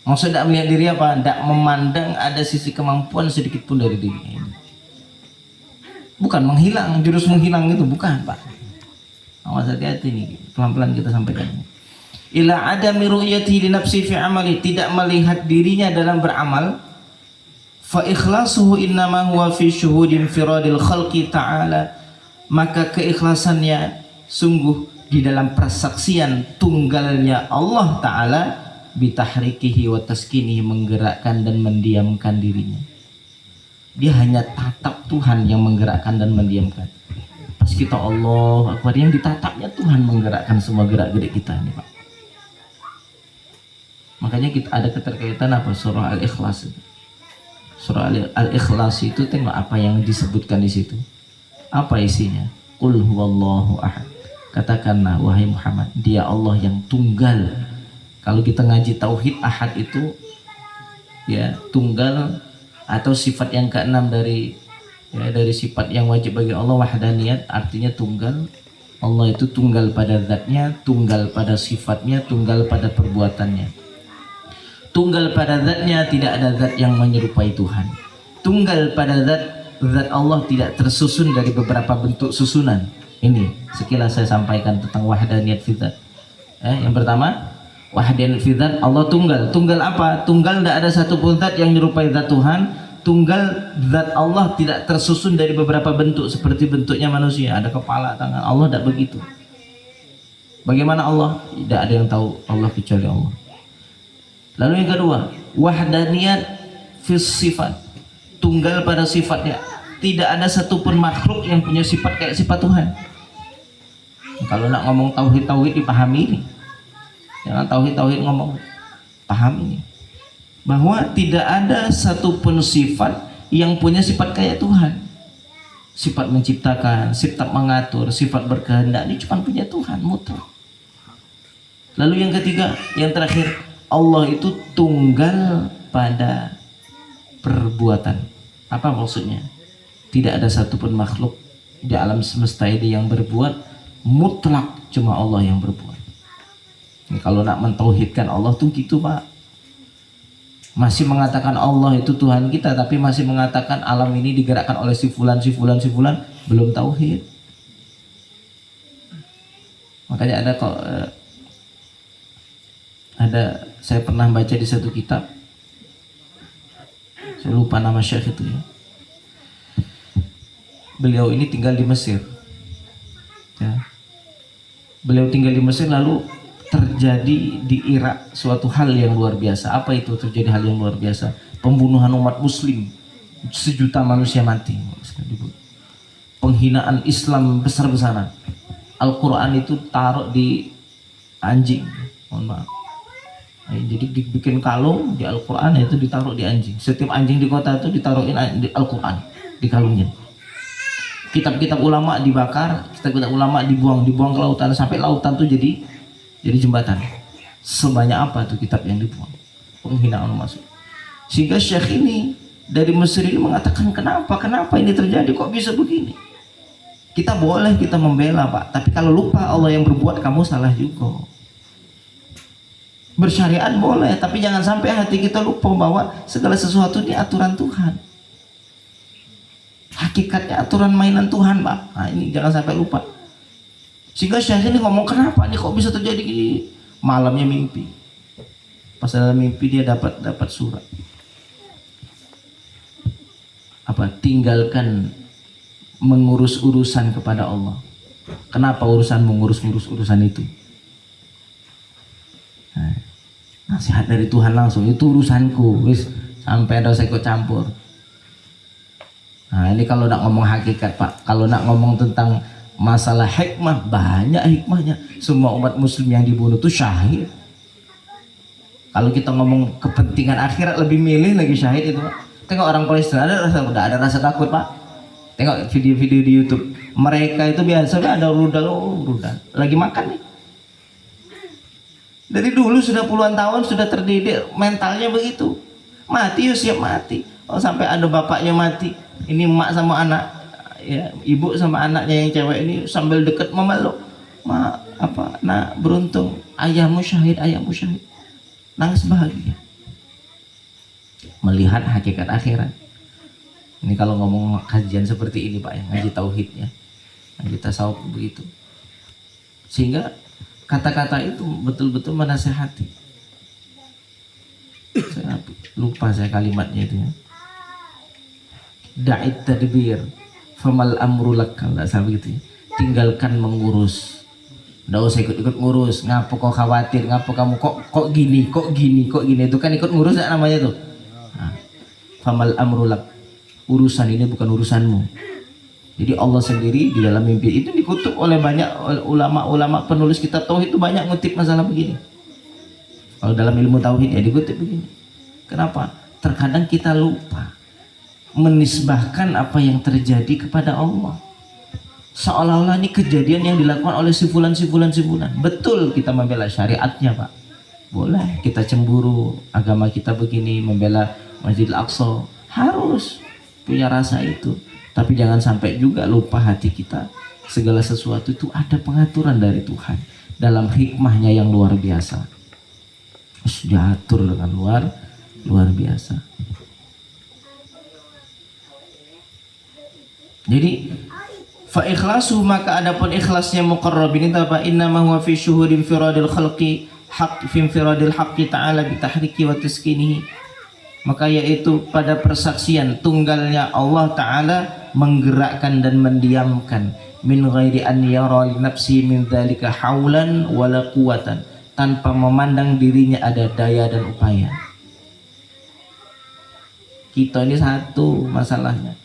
Maksud tidak melihat diri apa? Tidak memandang ada sisi kemampuan sedikit pun dari diri. Bukan menghilang, jurus menghilang itu bukan, Pak. Awas, hati-hati nih, pelan-pelan kita sampaikan. Ila adami ru'yati li nafsi fi amali, tidak melihat dirinya dalam beramal. Fa ikhlasuhu innama huwa fi syuhudin firadil khalqi ta'ala, maka keikhlasannya sungguh di dalam persaksian tunggalnya Allah Ta'ala, bitahrikihi wa taskinihi, menggerakkan dan mendiamkan dirinya. Dia hanya tatap Tuhan yang menggerakkan dan mendiamkan. Pas kita Allah Akbar, yang ditatapnya Tuhan menggerakkan semua gerak-gerik kita ini, Pak. Makanya kita ada keterkaitan apa? Surah Al-Ikhlas. Surah Al-Ikhlas itu tengok apa yang disebutkan di situ. Apa isinya? Qul huwallahu ahad. Katakanlah wahai Muhammad, dia Allah yang tunggal. Kalau kita ngaji tauhid, ahad itu ya tunggal, atau sifat yang keenam dari sifat yang wajib bagi Allah, wahdaniyat, artinya tunggal. Allah itu tunggal pada zatnya, tunggal pada sifatnya, tunggal pada perbuatannya. Tunggal pada zatnya, tidak ada zat yang menyerupai Tuhan. Tunggal pada zat Allah tidak tersusun dari beberapa bentuk susunan. Ini sekilas saya sampaikan tentang wahdaniyat fi dzat. Yang pertama, wahdaniyat fi dzat, Allah tunggal. Tunggal apa? Tunggal tidak ada satupun zat yang menyerupai zat Tuhan. Tunggal, zat Allah tidak tersusun dari beberapa bentuk seperti bentuknya manusia, ada kepala, tangan. Allah tidak begitu. Bagaimana Allah? Tidak ada yang tahu Allah kecuali Allah. Lalu yang kedua, wahdaniyat fi sifat, tunggal pada sifatnya. Tidak ada satupun makhluk yang punya sifat kayak sifat Tuhan. Kalau nak ngomong tauhid dipahami ini. Jangan tauhid ngomong, paham ini. Bahwa tidak ada satupun sifat yang punya sifat kayak Tuhan. Sifat menciptakan, sifat mengatur, sifat berkehendak, ini cuma punya Tuhan mutlak. Lalu yang ketiga, yang terakhir, Allah itu tunggal pada perbuatan. Apa maksudnya? Tidak ada satupun makhluk di alam semesta ini yang berbuat, mutlak cuma Allah yang berbuat. Ini kalau nak mentauhidkan Allah tuh gitu, Pak. Masih mengatakan Allah itu Tuhan kita, tapi masih mengatakan alam ini digerakkan oleh si fulan, belum tauhid. Makanya ada kok saya pernah baca di satu kitab, saya lupa nama syekh itu ya. Beliau ini tinggal di Mesir ya. Beliau tinggal di Mesir, lalu terjadi di Irak suatu hal yang luar biasa. Apa itu terjadi hal yang luar biasa? Pembunuhan umat muslim sejuta manusia mati. Penghinaan Islam besar-besaran. Al-Quran itu taruh di anjing, mohon maaf. Jadi dibikin kalung di Al-Quran, itu ditaruh di anjing. Setiap anjing di kota itu ditaruhin di Al-Quran, di kalungnya. Kitab-kitab ulama dibakar, kitab-kitab ulama dibuang ke lautan, sampai lautan tuh jadi jembatan. Sebanyak apa tuh kitab yang dibuang? Penghinaan masuk. Sehingga Syekh ini dari Mesir ini mengatakan, kenapa ini terjadi, kok bisa begini? Kita boleh kita membela, Pak, tapi kalau lupa Allah yang berbuat, kamu salah juga. Bersyariat boleh, tapi jangan sampai hati kita lupa bahwa segala sesuatu ini aturan Tuhan. Hakikatnya aturan mainan Tuhan, Pak. Nah, ini jangan sampai lupa. Sehingga Syekh ini ngomong, kenapa nih kok bisa terjadi gini? Malamnya mimpi. Pas dalam mimpi dia dapat surat. Tinggalkan mengurus urusan kepada Allah. Kenapa urusan mengurus urusan itu? Nasihat dari Tuhan langsung, itu urusanku, wis sampai ada saya ikut campur. Nah, ini kalau nak ngomong hakikat, Pak. Kalau nak ngomong tentang masalah hikmah, banyak hikmahnya. Semua umat muslim yang dibunuh itu syahid. Kalau kita ngomong kepentingan akhirat, lebih milih lagi syahid itu, Pak. Tengok orang Palestina, udah ada rasa takut, Pak. Tengok video-video di YouTube. Mereka itu biasanya ada rudal, lagi makan nih. Dari dulu sudah puluhan tahun sudah terdidik mentalnya begitu. Mati ya siap mati. Oh, sampai ada bapaknya mati. Ini emak sama anak, ya, ibu sama anaknya yang cewek ini sambil deket memeluk. Nak beruntung, ayahmu syahid. Nangis bahagia. Melihat hakikat akhirat. Ini kalau ngomong kajian seperti ini, Pak, ya, ngaji tauhid ya, ngaji tasawuf begitu. Sehingga kata-kata itu betul-betul menasehati. Saya lupa kalimatnya itu ya. Da'it tadbir famal amru lak, kalau enggak salah begitu ya. Tinggalkan mengurus. Enggak usah ikut-ikut ngurus. Ngapa kau khawatir? Ngapa kamu kok gini? Itu kan ikut ngurus ya namanya tuh. Nah, famal amru lak. Urusan ini bukan urusanmu. Jadi Allah sendiri di dalam mimpi itu dikutuk oleh banyak ulama-ulama penulis kitab tauhid, itu banyak ngutip masalah begini. Kalau dalam ilmu tauhid ya dikutip begini. Kenapa? Terkadang kita lupa menisbahkan apa yang terjadi kepada Allah. Seolah-olah ini kejadian yang dilakukan oleh si fulan. Betul kita membela syariatnya, Pak. Boleh kita cemburu agama kita begini, membela Masjidil Aqsa, harus punya rasa itu. Tapi jangan sampai juga lupa hati kita, segala sesuatu itu ada pengaturan dari Tuhan dalam hikmahnya yang luar biasa. Diatur dengan luar biasa. Jadi fa ikhlasu, maka adapun ikhlasnya muqarrabin itu apa? Innama huwa fi syuhudin firadil khalqi haqq fi firadil haqqi ta'ala bi tahriki wa taskinihi. Maka yaitu pada persaksian tunggalnya Allah Ta'ala menggerakkan dan mendiamkan, min ghairi an yara li nafsi min dzalika haulan wala quwatan, tanpa memandang dirinya ada daya dan upaya. Kita ini satu masalahnya,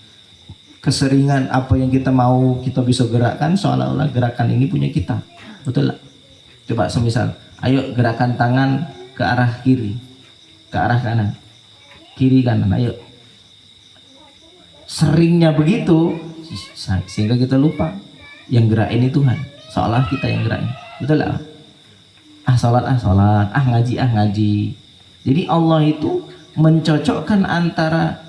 keseringan apa yang kita mau kita bisa gerakkan, seolah-olah gerakan ini punya kita. Betul lah? Coba semisal, ayo gerakan tangan ke arah kiri, ke arah kanan, kiri kanan, ayo. Seringnya begitu sehingga kita lupa yang gerak ini Tuhan, seolah kita yang gerak ini. Betul lah? Sholat, ngaji. Jadi Allah itu mencocokkan antara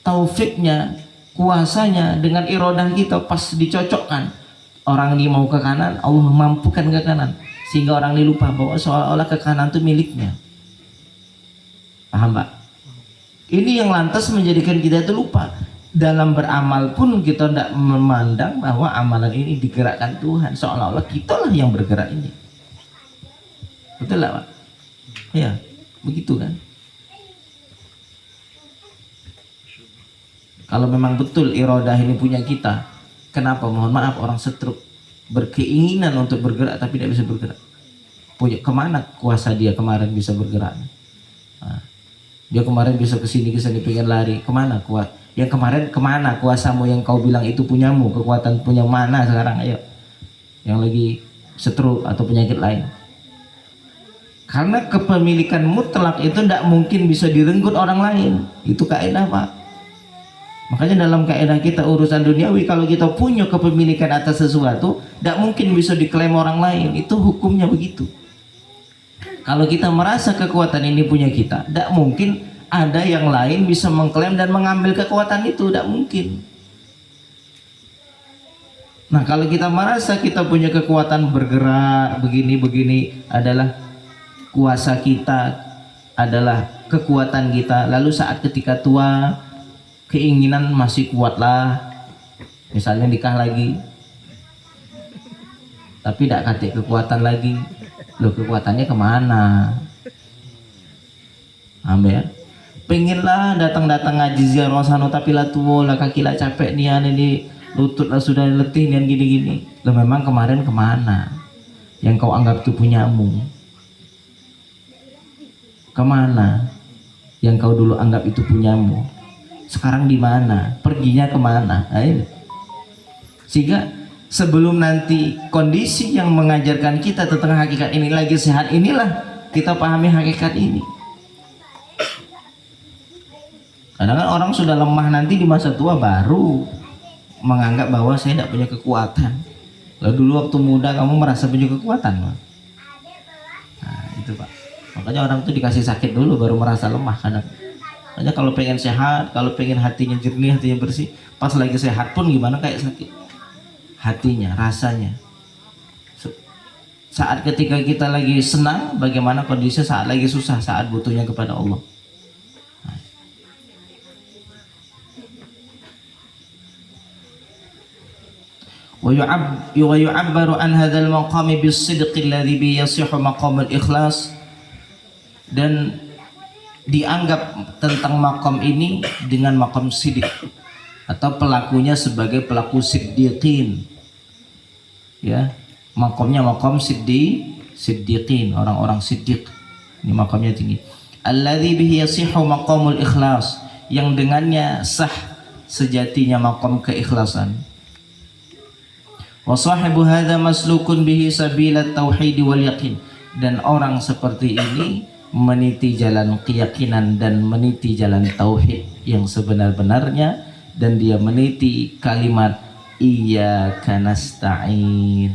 taufiknya, kuasanya dengan iradah kita. Pas dicocokkan, orang ini mau ke kanan, Allah mampukan ke kanan, sehingga orang ini lupa bahwa seolah-olah ke kanan itu miliknya. Paham, Pak? Ini yang lantas menjadikan kita itu lupa. Dalam beramal pun kita tidak memandang bahwa amalan ini digerakkan Tuhan, seolah-olah kita lah yang bergerak ini. Betul lah, Pak? Ya, begitu kan? Kalau memang betul iradah ini punya kita, kenapa, mohon maaf, orang stroke berkeinginan untuk bergerak tapi tidak bisa bergerak? Punya kemana kuasa dia kemarin bisa bergerak? Nah, dia kemarin bisa kesini pengen lari, kemana kuat? Yang kemarin kemana kuasamu yang kau bilang itu punyamu, kekuatan punya mana sekarang? Ayo, yang lagi stroke atau penyakit lain. Karena kepemilikan mutlak itu tidak mungkin bisa direnggut orang lain. Itu kaidah, Pak. Makanya dalam kaidah kita urusan duniawi, kalau kita punya kepemilikan atas sesuatu, tidak mungkin bisa diklaim orang lain. Itu hukumnya begitu. Kalau kita merasa kekuatan ini punya kita, tidak mungkin ada yang lain bisa mengklaim dan mengambil kekuatan itu, tidak mungkin. Nah, kalau kita merasa kita punya kekuatan bergerak begini-begini adalah kuasa kita, adalah kekuatan kita, lalu saat ketika tua keinginan masih kuatlah, misalnya nikah lagi tapi tidak katik kekuatan lagi, loh kekuatannya kemana? Ambil pengenlah datang-datang ngaji ziarah sana tapi lah tua lah, kaki lah capek nian ini, lutut lah sudah letih nian gini-gini. Loh memang kemarin kemana yang kau anggap itu punyamu? Kemana yang kau dulu anggap itu punyamu? Sekarang di mana? Perginya kemana? Ayo. Sehingga sebelum nanti kondisi yang mengajarkan kita tentang hakikat ini lagi sehat, inilah kita pahami hakikat ini. Kadang kan orang sudah lemah nanti di masa tua baru menganggap bahwa saya tidak punya kekuatan. Lalu dulu waktu muda kamu merasa punya kekuatan, Pak. Nah, itu Pak. Makanya orang itu dikasih sakit dulu baru merasa lemah kadang. Makanya kalau pengen sehat, kalau pengen hatinya jernih, hatinya bersih, pas lagi sehat pun gimana kayak sakit. Hatinya, rasanya. Saat ketika kita lagi senang, bagaimana kondisi saat lagi susah, saat butuhnya kepada Allah. ويعبر عن هذا المقام بالصدق الذي به يصح مقام الإخلاص, dan dianggap tentang makam ini dengan makam sidik atau pelakunya sebagai pelaku siddiqin, ya, makamnya makam siddiqin, orang-orang siddiq, ini makamnya tinggi. Alladzi bihi yasihhu maqamul ikhlas, yang dengannya sah sejatinya makam keikhlasan. Wa sahibu hadza maslukun bihi sabilat tauhid wal yaqin, dan orang seperti ini meniti jalan keyakinan dan meniti jalan tauhid yang sebenar-benarnya, dan dia meniti kalimat iyyaka nasta'in.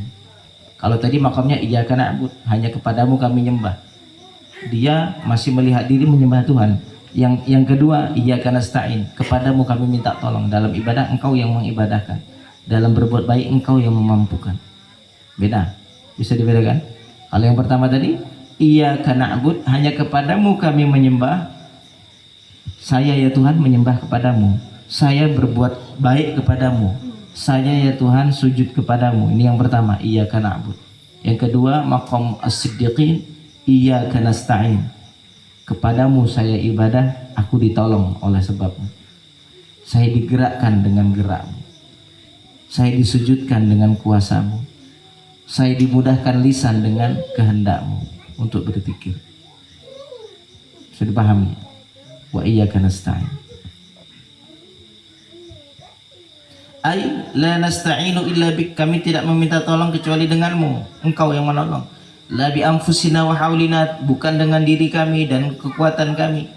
Kalau tadi makamnya iyyaka na'bud, hanya kepadamu kami nyembah, dia masih melihat diri menyembah Tuhan. Yang kedua iyyaka nasta'in, kepadamu kami minta tolong, dalam ibadah engkau yang mengibadahkan, dalam berbuat baik engkau yang memampukan. Beda, bisa dibedakan. Kalau yang pertama tadi iyyaka na'bud, hanya kepadamu kami menyembah, saya ya Tuhan menyembah kepadamu, saya berbuat baik kepadamu, saya ya Tuhan sujud kepadamu. Ini yang pertama iyyaka na'bud. Yang kedua maqam as-siddiqin iyyaka nasta'in, kepadamu saya ibadah, aku ditolong oleh sebabmu, saya digerakkan dengan gerakmu, saya disujudkan dengan kuasamu, saya dimudahkan lisan dengan kehendakmu untuk berpikir. Sudah dipahami? Wa iyyaka nasta'in. Ai la nasta'inu illa bik, kami tidak meminta tolong kecuali denganmu, engkau yang menolong. La bi anfusina wa haulina, bukan dengan diri kami dan kekuatan kami.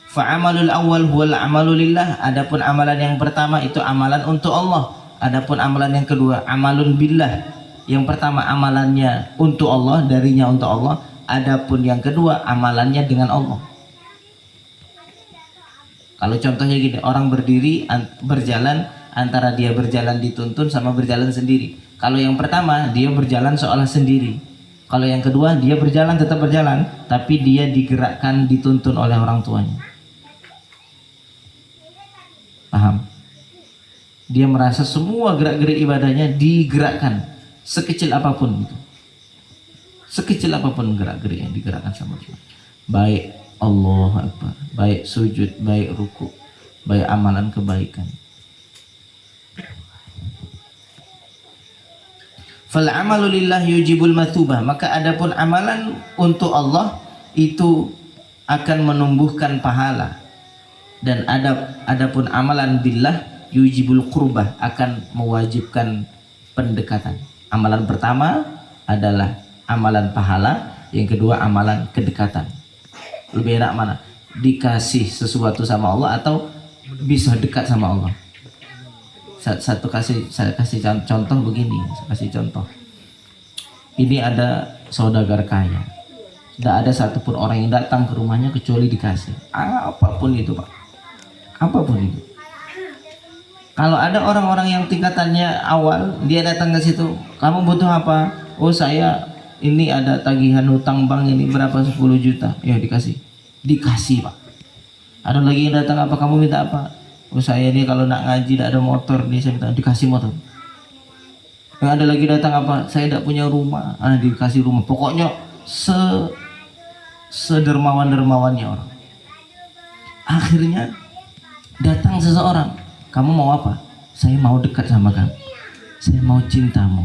Fa amalul awwal huwal amalu lillah, adapun amalan yang pertama itu amalan untuk Allah. Adapun amalan yang kedua amalun billah, yang pertama amalannya untuk Allah, darinya untuk Allah. Adapun yang kedua amalannya dengan Allah. Kalau contohnya gini, orang berdiri berjalan, antara dia berjalan dituntun sama berjalan sendiri. Kalau yang pertama dia berjalan seolah sendiri, kalau yang kedua dia berjalan tetap berjalan, tapi dia digerakkan dituntun oleh orang tuanya. Paham? Dia merasa semua gerak-gerik ibadahnya digerakkan, sekecil apapun itu, sekecil apapun gerak-gerik yang digerakkan sama Tuhan. Baik Allah Akbar, baik sujud, baik ruku, baik amalan kebaikan. Fal amalu lillah yujibul mathubah, maka adapun amalan untuk Allah itu akan menumbuhkan pahala. Dan adapun amalan billah yujibul qurbah, akan mewajibkan pendekatan. Amalan pertama adalah amalan pahala, yang kedua amalan kedekatan. Lebih enak mana? Dikasih sesuatu sama Allah atau bisa dekat sama Allah? Saya kasih contoh begini, saya kasih contoh. Ini ada saudagar kaya, tidak ada satupun orang yang datang ke rumahnya kecuali dikasih apapun itu, Pak, apapun itu. Kalau ada orang-orang yang tingkatannya awal, dia datang ke situ, kamu butuh apa? Oh, saya ini ada tagihan hutang bank ini berapa, 10 juta. Ya, dikasih, Pak. Ada lagi yang datang, apa kamu minta apa? Oh, saya ini kalau nak ngaji tidak ada motor nih, saya minta, dikasih motor. Yang ada lagi datang, apa? Saya tidak punya rumah, dikasih rumah. Pokoknya sedermawan-dermawannya orang. Akhirnya datang seseorang, kamu mau apa? Saya mau dekat sama kamu, saya mau cintamu.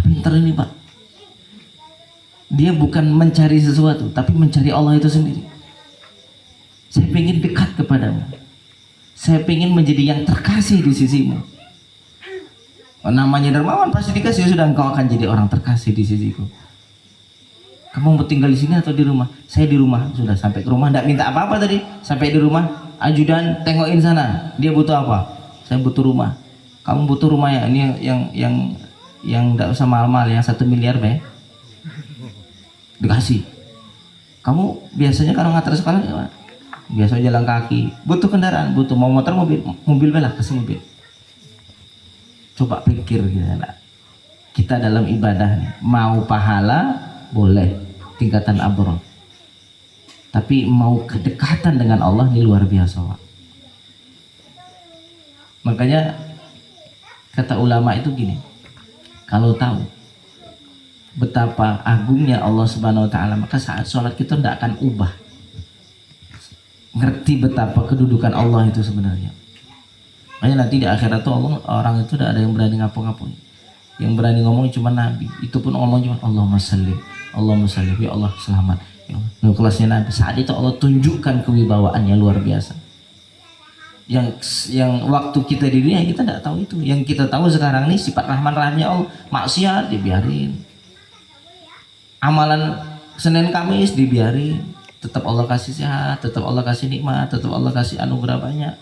Pintar ini, Pak. Dia bukan mencari sesuatu, tapi mencari Allah itu sendiri. Saya ingin dekat kepadamu, saya ingin menjadi yang terkasih di sisimu. Namanya dermawan pasti dikasih. Sudah, engkau akan jadi orang terkasih di sisiku. Kamu mau tinggal di sini atau di rumah? Saya di rumah. Sudah, sampai ke rumah tidak minta apa-apa tadi. Sampai di rumah, ajudan tengokin sana, dia butuh apa? Saya butuh rumah. Kamu butuh rumah ya? Ini yang tidak usah mahal-mahal, yang 1 miliar, Pak. Dikasih. Kamu biasanya kalau ngantar sekolah gimana? Biasa jalan kaki. Butuh kendaraan, butuh mau motor, mobil belah, kasih mobil. Coba pikir kita dalam ibadah nih, mau pahala boleh, tingkatan abrar, tapi mau kedekatan dengan Allah ini luar biasa, Pak. Makanya kata ulama itu gini, kalau tahu betapa agungnya Allah Subhanahu wa taala, maka saat sholat kita tidak akan ubah. Ngerti betapa kedudukan Allah itu sebenarnya. Makanya nanti di akhirat tuh orang itu tidak ada yang berani ngapu-ngapuin. Yang berani ngomong cuma Nabi. Itu pun ngomong cuma Allahumma sallim, Allahumma sallim, ya Allah selamat. Ya Allah. Kelasnya Nabi. Saat itu Allah tunjukkan kewibawaannya luar biasa. Yang waktu kita di dunia kita tidak tahu itu. Yang kita tahu sekarang ini sifat rahman-rahimnya Allah. Maksiat dibiarin, amalan Senin Kamis dibiarin, tetap Allah kasih sehat, tetap Allah kasih nikmat, tetap Allah kasih anugerah banyak.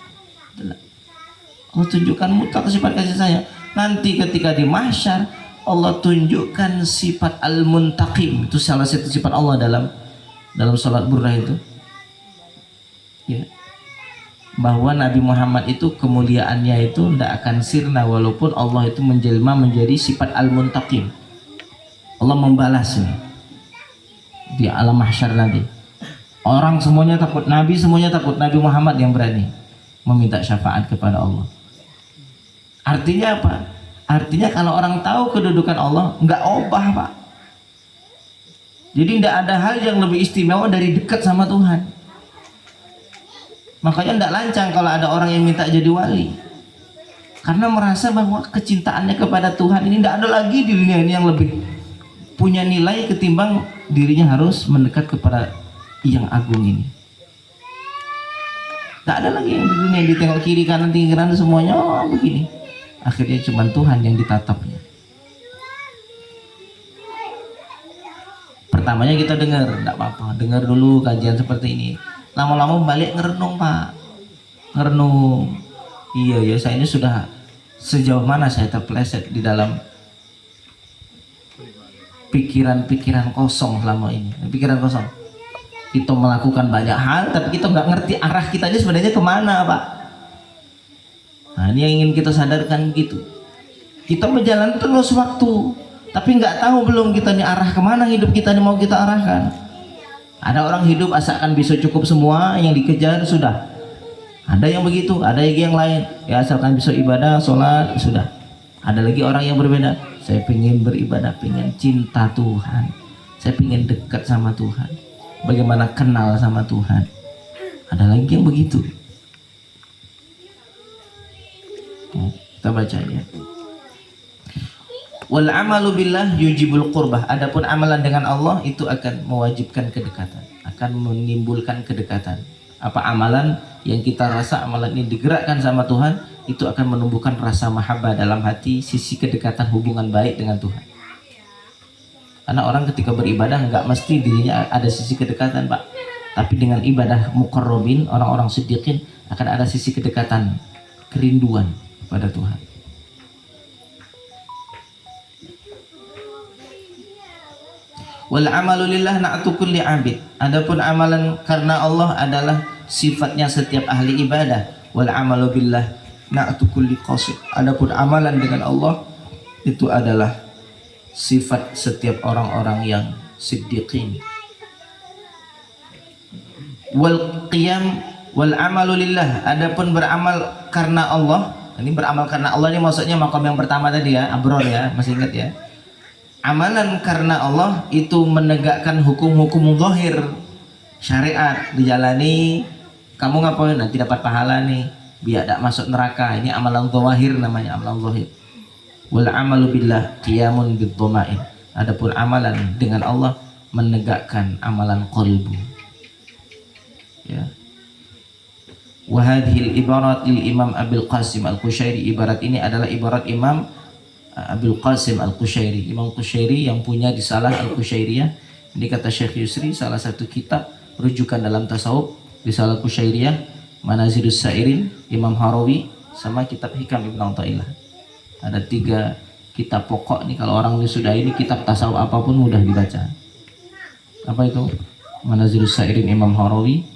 Allah tunjukkan mutlak sifat kasih sayang. Nanti ketika di mahsyar Allah tunjukkan sifat al-muntaqim. Itu salah satu sifat Allah dalam salat burdah itu, ya, bahwa Nabi Muhammad itu kemuliaannya itu tidak akan sirna walaupun Allah itu menjelma menjadi sifat al-muntaqim. Allah membalasnya di alam mahsyar nanti. Orang semuanya takut, Nabi semuanya takut, Nabi Muhammad yang berani meminta syafaat kepada Allah. Artinya apa? Artinya kalau orang tahu kedudukan Allah nggak obah, Pak. Jadi tidak ada hal yang lebih istimewa dari dekat sama Tuhan. Makanya tidak lancang kalau ada orang yang minta jadi wali, karena merasa bahwa kecintaannya kepada Tuhan ini tidak ada lagi di dunia ini yang lebih punya nilai ketimbang dirinya harus mendekat kepada yang agung ini. Tidak ada lagi yang di dunia yang ditengok kiri kanan tinggi kanan semuanya begini. Akhirnya cuma Tuhan yang ditatapnya. Pertamanya kita dengar, tidak apa-apa, dengar dulu kajian seperti ini. Lama-lama balik ngerenung, Pak, ngerenung. Iya ya, saya ini sudah sejauh mana saya terpeleset di dalam pikiran-pikiran kosong selama ini. Pikiran kosong. Kita melakukan banyak hal, tapi kita nggak ngerti arah kita ini sebenarnya kemana, Pak. Nah, ini yang ingin kita sadarkan gitu. Kita berjalan terus waktu, tapi nggak tahu belum kita nih arah kemana hidup kita nih mau kita arahkan. Ada orang hidup asalkan bisa cukup semua yang dikejar sudah. Ada yang begitu, ada yang lain ya asalkan bisa ibadah, sholat sudah. Ada lagi orang yang berbeda. Saya pengen beribadah, pengen cinta Tuhan, saya pengen dekat sama Tuhan. Bagaimana kenal sama Tuhan. Ada lagi yang begitu. Kita baca ya. Wal amalu billah yujibul qurbah. Adapun amalan dengan Allah itu akan mewajibkan kedekatan. akan menimbulkan kedekatan. Apa amalan yang kita rasa amalan ini digerakkan sama Tuhan, itu akan menumbuhkan rasa mahabbah dalam hati, sisi kedekatan hubungan baik dengan Tuhan. Karena orang ketika beribadah nggak mesti dirinya ada sisi kedekatan, Pak. Tapi dengan ibadah muqarrabin, orang-orang siddiqin, akan ada sisi kedekatan, kerinduan pada Tuhan. Wal amalu lillah na'tu kulli 'abid. Adapun amalan karena Allah adalah sifatnya setiap ahli ibadah. Wal amalu billah na'tu kulli qasid. Adapun amalan dengan Allah itu adalah sifat setiap orang-orang yang siddiqin. Wal qiyam wal amalu lillah. Adapun beramal karena Allah, ini beramal karena Allah ini maksudnya maqam yang pertama tadi ya, abror ya, masih ingat ya. Amalan karena Allah itu menegakkan hukum-hukum zahir, syariat dijalani, kamu ngapain nanti dapat pahala nih, biar tidak masuk neraka. Ini amalan zahir namanya, amalan zahir. Wal amalu billah qiyamun bid-dhama'in. Adapun amalan dengan Allah menegakkan amalan qalbu. Ya. Wa hadhil ibarat lil Imam Abil Qasim Al-Qushairi. Ibarat ini adalah ibarat Imam Abil Qasim Al-Qushairi, Imam Qushairi yang punya Risalah Al-Qushairiyah. Ini kata Syekh Yusri, salah satu kitab rujukan dalam tasawuf, Risalah Qushairiyah, Manazilus Sa'irin, Imam Harawi, sama kitab Hikam Ibn Athaillah. Ada 3 kitab pokok nih, kalau orang ini sudah ini kitab tasawuf apapun mudah dibaca. Apa itu? Manazilus Sa'irin Imam Harawi,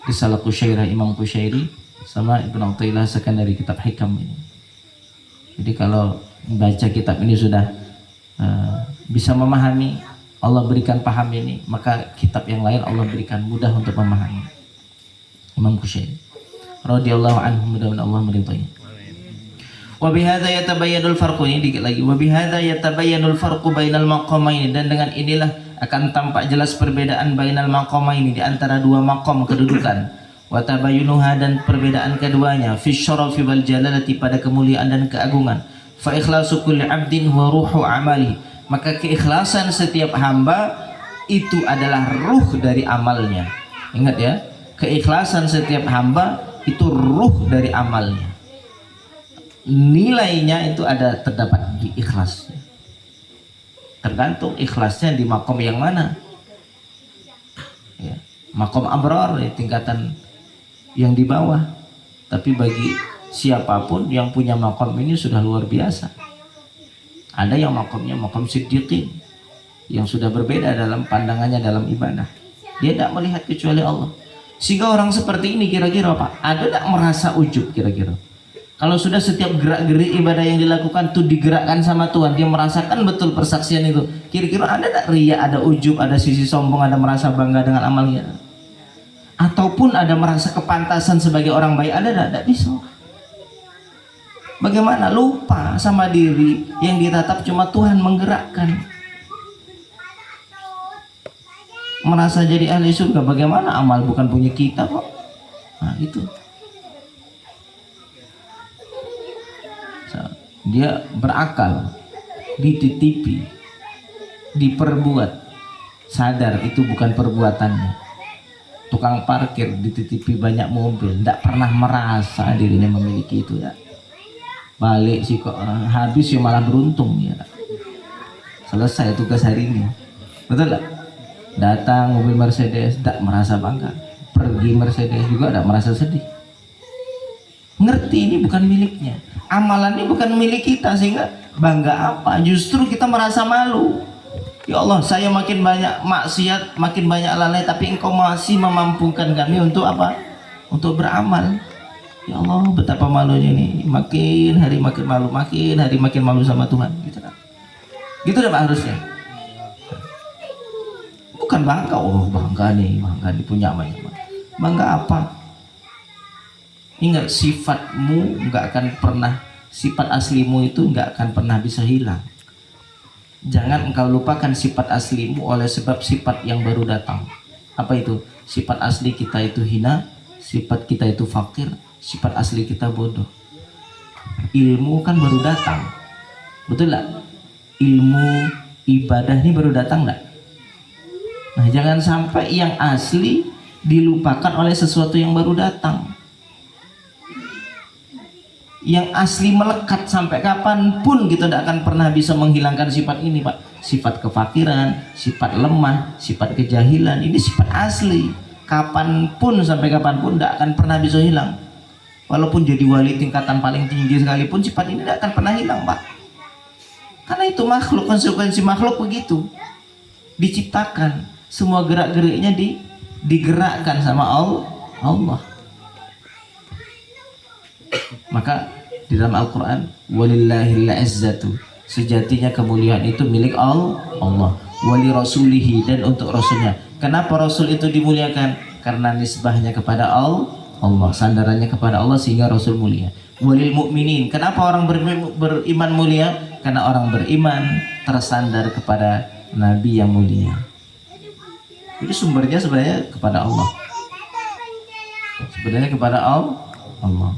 Risalah Qushairiyah Imam Qushairi, sama Ibn Athaillah sekian dari kitab Hikam ini. Jadi kalau membaca kitab ini sudah bisa memahami, Allah berikan paham ini, maka kitab yang lain Allah berikan mudah untuk memahami. Imam Qushairi radhiyallahu anhu, mudah-mudahan Allah meridhainya. Wa bihadza yatabayyanul farqu, ini dikit lagi. Wa bihadza yatabayyanul farqu bainal maqamaini, dan dengan inilah akan tampak jelas perbedaan bainal maqamaini, di antara 2 maqam kedudukan. Wa tabayyunuha, dan perbedaan keduanya, fi syarafi wal jalalati, pada kemuliaan dan keagungan. Fa ikhlasu kulli 'abdin wa ruhu amali, maka keikhlasan setiap hamba itu adalah ruh dari amalnya. Ingat ya, keikhlasan setiap hamba itu ruh dari amalnya. Nilainya itu ada terdapat di ikhlasnya. Tergantung ikhlasnya di makom yang mana. Ya, makom abrar ya, tingkatan yang di bawah. Tapi bagi siapapun yang punya makom ini sudah luar biasa. Ada yang makomnya makom siddiqin, yang sudah berbeda dalam pandangannya dalam ibadah. Dia tidak melihat kecuali Allah. Sehingga orang seperti ini kira-kira Pak, ada tidak merasa ujub kira-kira? Kalau sudah setiap gerak-gerik ibadah yang dilakukan itu digerakkan sama Tuhan, dia merasakan betul persaksian itu. Kira-kira ada tidak riya, ada ujub, ada sisi sombong, ada merasa bangga dengan amalnya? Ataupun ada merasa kepantasan sebagai orang baik, ada tidak? Tidak bisa. Bagaimana? Lupa sama diri, yang ditatap cuma Tuhan menggerakkan. Merasa jadi ahli surga, bagaimana? Amal bukan punya kita kok. Nah itu. Dia berakal, dititipi, diperbuat, sadar itu bukan perbuatannya. Tukang parkir dititipi banyak mobil, tidak pernah merasa dirinya memiliki itu ya. Balik sih kok habis ya malah beruntung ya. Selesai tugas hari ini, betul tak? Datang mobil Mercedes, tidak merasa bangga. Pergi Mercedes juga tidak merasa sedih. Ngerti ini bukan miliknya, amalan ini bukan milik kita, sehingga bangga apa? Justru kita merasa malu. Ya Allah, saya makin banyak maksiat, makin banyak lalai, tapi Engkau masih memampukan kami untuk apa? Untuk beramal. Ya Allah, betapa malunya ini. Makin hari makin malu, makin hari makin malu sama Tuhan. Gitu kan? Gitu dah Pak harusnya. Bukan bangga, oh bangga nih punya banyak. Bangga apa? Ingat, sifatmu nggak akan pernah, sifat aslimu itu nggak akan pernah bisa hilang. Jangan engkau lupakan sifat aslimu oleh sebab sifat yang baru datang. Apa itu? Sifat asli kita itu hina, sifat kita itu fakir, sifat asli kita bodoh. Ilmu kan baru datang, betul nggak? Ilmu ibadah ini baru datang nggak? Nah, jangan sampai yang asli dilupakan oleh sesuatu yang baru datang. Yang asli melekat sampai kapanpun kita tidak akan pernah bisa menghilangkan sifat ini, Pak. Sifat kefakiran, sifat lemah, sifat kejahilan, ini sifat asli. Kapanpun sampai kapanpun tidak akan pernah bisa hilang. Walaupun jadi wali tingkatan paling tinggi sekalipun, sifat ini tidak akan pernah hilang, Pak. Karena itu makhluk, konsekuensi makhluk begitu. Diciptakan, semua gerak-geriknya digerakkan sama Allah. Maka di dalam Al-Quran, walillahil izzatu, sejatinya kemuliaan itu milik Allah, wali rasulihi, dan untuk rasulnya. Kenapa rasul itu dimuliakan? Karena nisbahnya kepada Allah, sandarannya kepada Allah, sehingga rasul mulia. Walil mu'minin, kenapa orang beriman mulia? Karena orang beriman tersandar kepada nabi yang mulia. Jadi sumbernya sebenarnya kepada Allah, sebenarnya kepada Allah.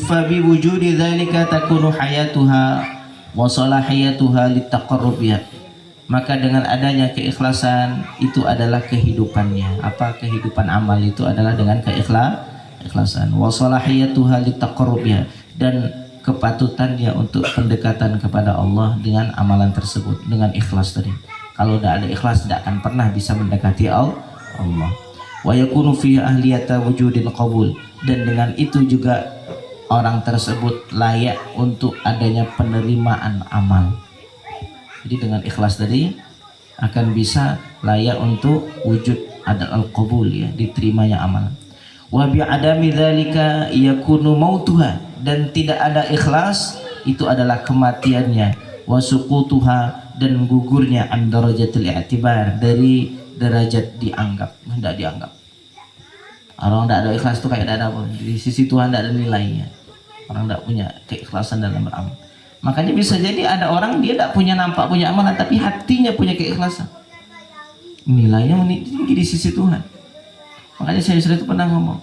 Fabi wujudi dzalika takunu hayatuha wa salahiyatuha litaqarrub biha. Maka dengan adanya keikhlasan itu adalah kehidupannya. Apa kehidupan amal itu adalah dengan keikhlasan. Wa salahiyatuha litaqarrub biha, dan kepatutannya untuk pendekatan kepada Allah dengan amalan tersebut, dengan ikhlas tadi. Kalau tidak ada ikhlas, tidak akan pernah bisa mendekati Allah. Wa yakunu fi ahliyata wujudil qabul, dan dengan itu juga orang tersebut layak untuk adanya penerimaan amal. Jadi dengan ikhlas tadi akan bisa layak untuk wujud ada al-qabul, ya, diterimanya amal. Wa bi adami dzalika yakunu mautuha, dan tidak ada ikhlas itu adalah kematiannya. Wa suqutuha, dan gugurnya an darajatil i'tibar, dari derajat dianggap, tidak dianggap. Orang tidak ada ikhlas itu kayak tidak ada apa, di sisi Tuhan tidak ada nilainya. Orang tidak punya keikhlasan dalam beramal. Makanya bisa jadi ada orang dia tidak punya nampak punya amalan, tapi hatinya punya keikhlasan, nilainya tinggi di sisi Tuhan. Makanya saya sering pernah ngomong,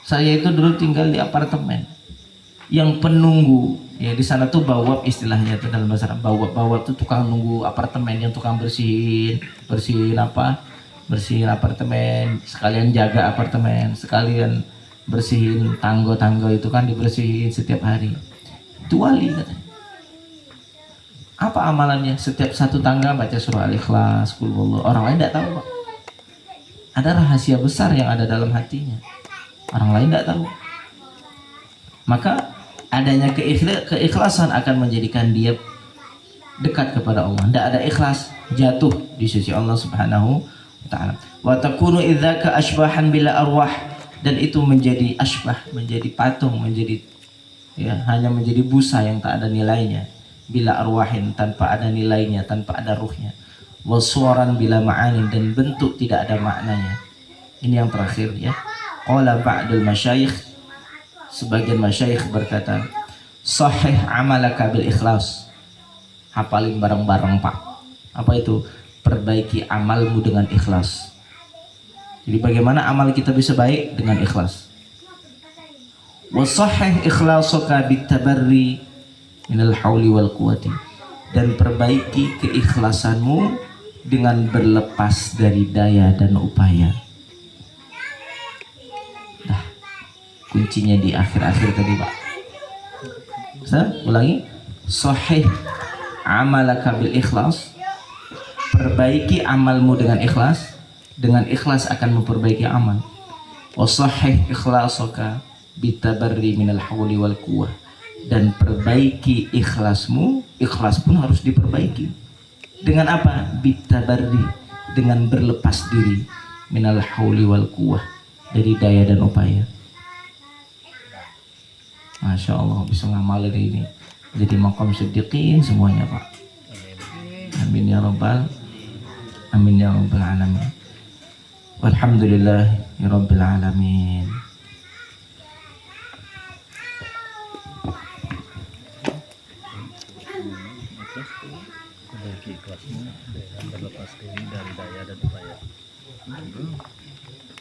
saya itu dulu tinggal di apartemen yang penunggu, ya di sana tuh bawab istilahnya tuh dalam bahasa Arab. Bawab tuh tukang nunggu apartemen, yang tukang bersihin apartemen, sekalian jaga apartemen, sekalian bersihin tangga-tangga itu kan, dibersihin setiap hari. Itu wali katanya. Apa amalannya? Setiap satu tangga baca surah Al-Ikhlas, Qul Huwallahu. Orang lain tidak tahu, Pak. Ada rahasia besar yang ada dalam hatinya, orang lain tidak tahu. Maka adanya keikhlasan akan menjadikan dia dekat kepada Allah. Tidak ada ikhlas, jatuh di sisi Allah Subhanahu wa ta'ala. Wa takunu idzaka ashbahan bila arwah, dan itu menjadi asbah, menjadi patung, menjadi, ya, hanya menjadi busa yang tak ada nilainya. Bila arwahin, tanpa ada nilainya, tanpa ada ruhnya. Wasuaran bila ma'anin, dan bentuk tidak ada maknanya. Ini yang terakhir, ya. Qala ba'dul masyayikh, sebagian masyayikh berkata, sahih amalaka bil ikhlas. Hafalin bareng-bareng, Pak. Apa itu? Perbaiki amalmu dengan ikhlas. Jadi bagaimana amal kita bisa baik? Dengan ikhlas. Wa sahih ikhlasuka bitabarri minal hauli wal quwati, dan perbaiki keikhlasanmu dengan berlepas dari daya dan upaya. Nah, kuncinya di akhir-akhir tadi, Pak. Saya ulangi, sahih amalaka bil ikhlas, perbaiki amalmu dengan ikhlas. Dengan ikhlas akan memperbaiki amal. Wa sahih ikhlasuka bitabarri minal hauli wal quwah, dan perbaiki ikhlasmu. Ikhlas pun harus diperbaiki. Dengan apa? Bitabarri, dengan berlepas diri, minal hauli wal quwah, dari daya dan upaya. Masya Allah, bisa ngamalin ini jadi maqam siddiqin semuanya, Pak. Amin ya rabbal alamin. Walhamdulillahirabbil alamin.
Perbaiki ikhlasmu dengan berlepas diri dari daya dan upaya.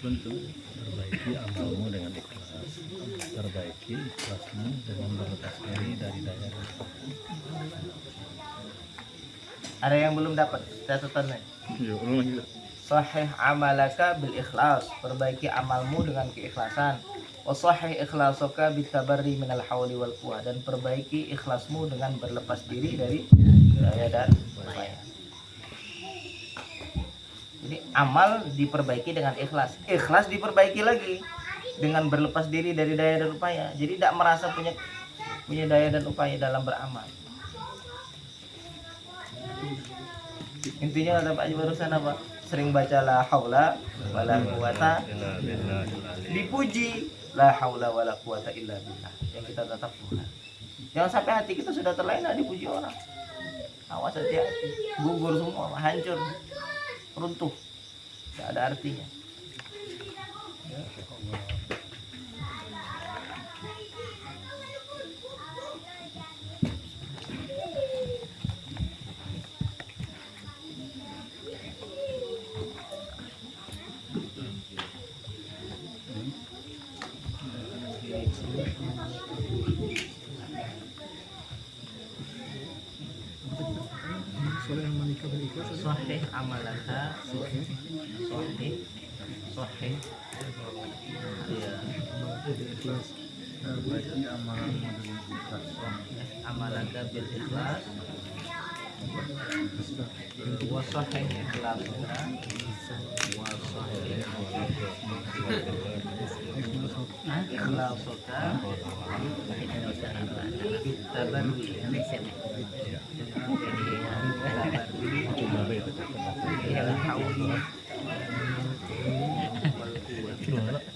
Perbaiki amalmu dengan ikhlas. Perbaiki ikhlasmu dengan berlepas diri dari daya dan upaya.
Ada yang belum dapat catatannya?
Ya, ulang lagi.
Sahih amalaka bil ikhlas, perbaiki amalmu dengan keikhlasan. Wa sahih ikhlasuka bitabarri minal hauli wal quwwah, dan perbaiki ikhlasmu dengan berlepas diri dari daya dan upaya. Jadi amal diperbaiki dengan ikhlas, ikhlas diperbaiki lagi dengan berlepas diri dari daya dan upaya. Jadi tidak merasa punya daya dan upaya dalam beramal. Intinya kata Pak Haji barusan apa? Sering baca la haula wala quwata, dipuji la haula wala quwata illa billah, yang kita tetap Tuhan. Jangan sampai hati kita sudah terlena dipuji orang. Awas hati-hati, gugur semua, hancur, runtuh, tidak ada artinya. Sahih amalaka, sahih ya,
Perbaiki amalanmu dengan ikhlas.
amalaka bil ikhlas, wa sahih ikhlasuka, wa sahih ikhlasuka bitabarri minal hauli wal quwwah.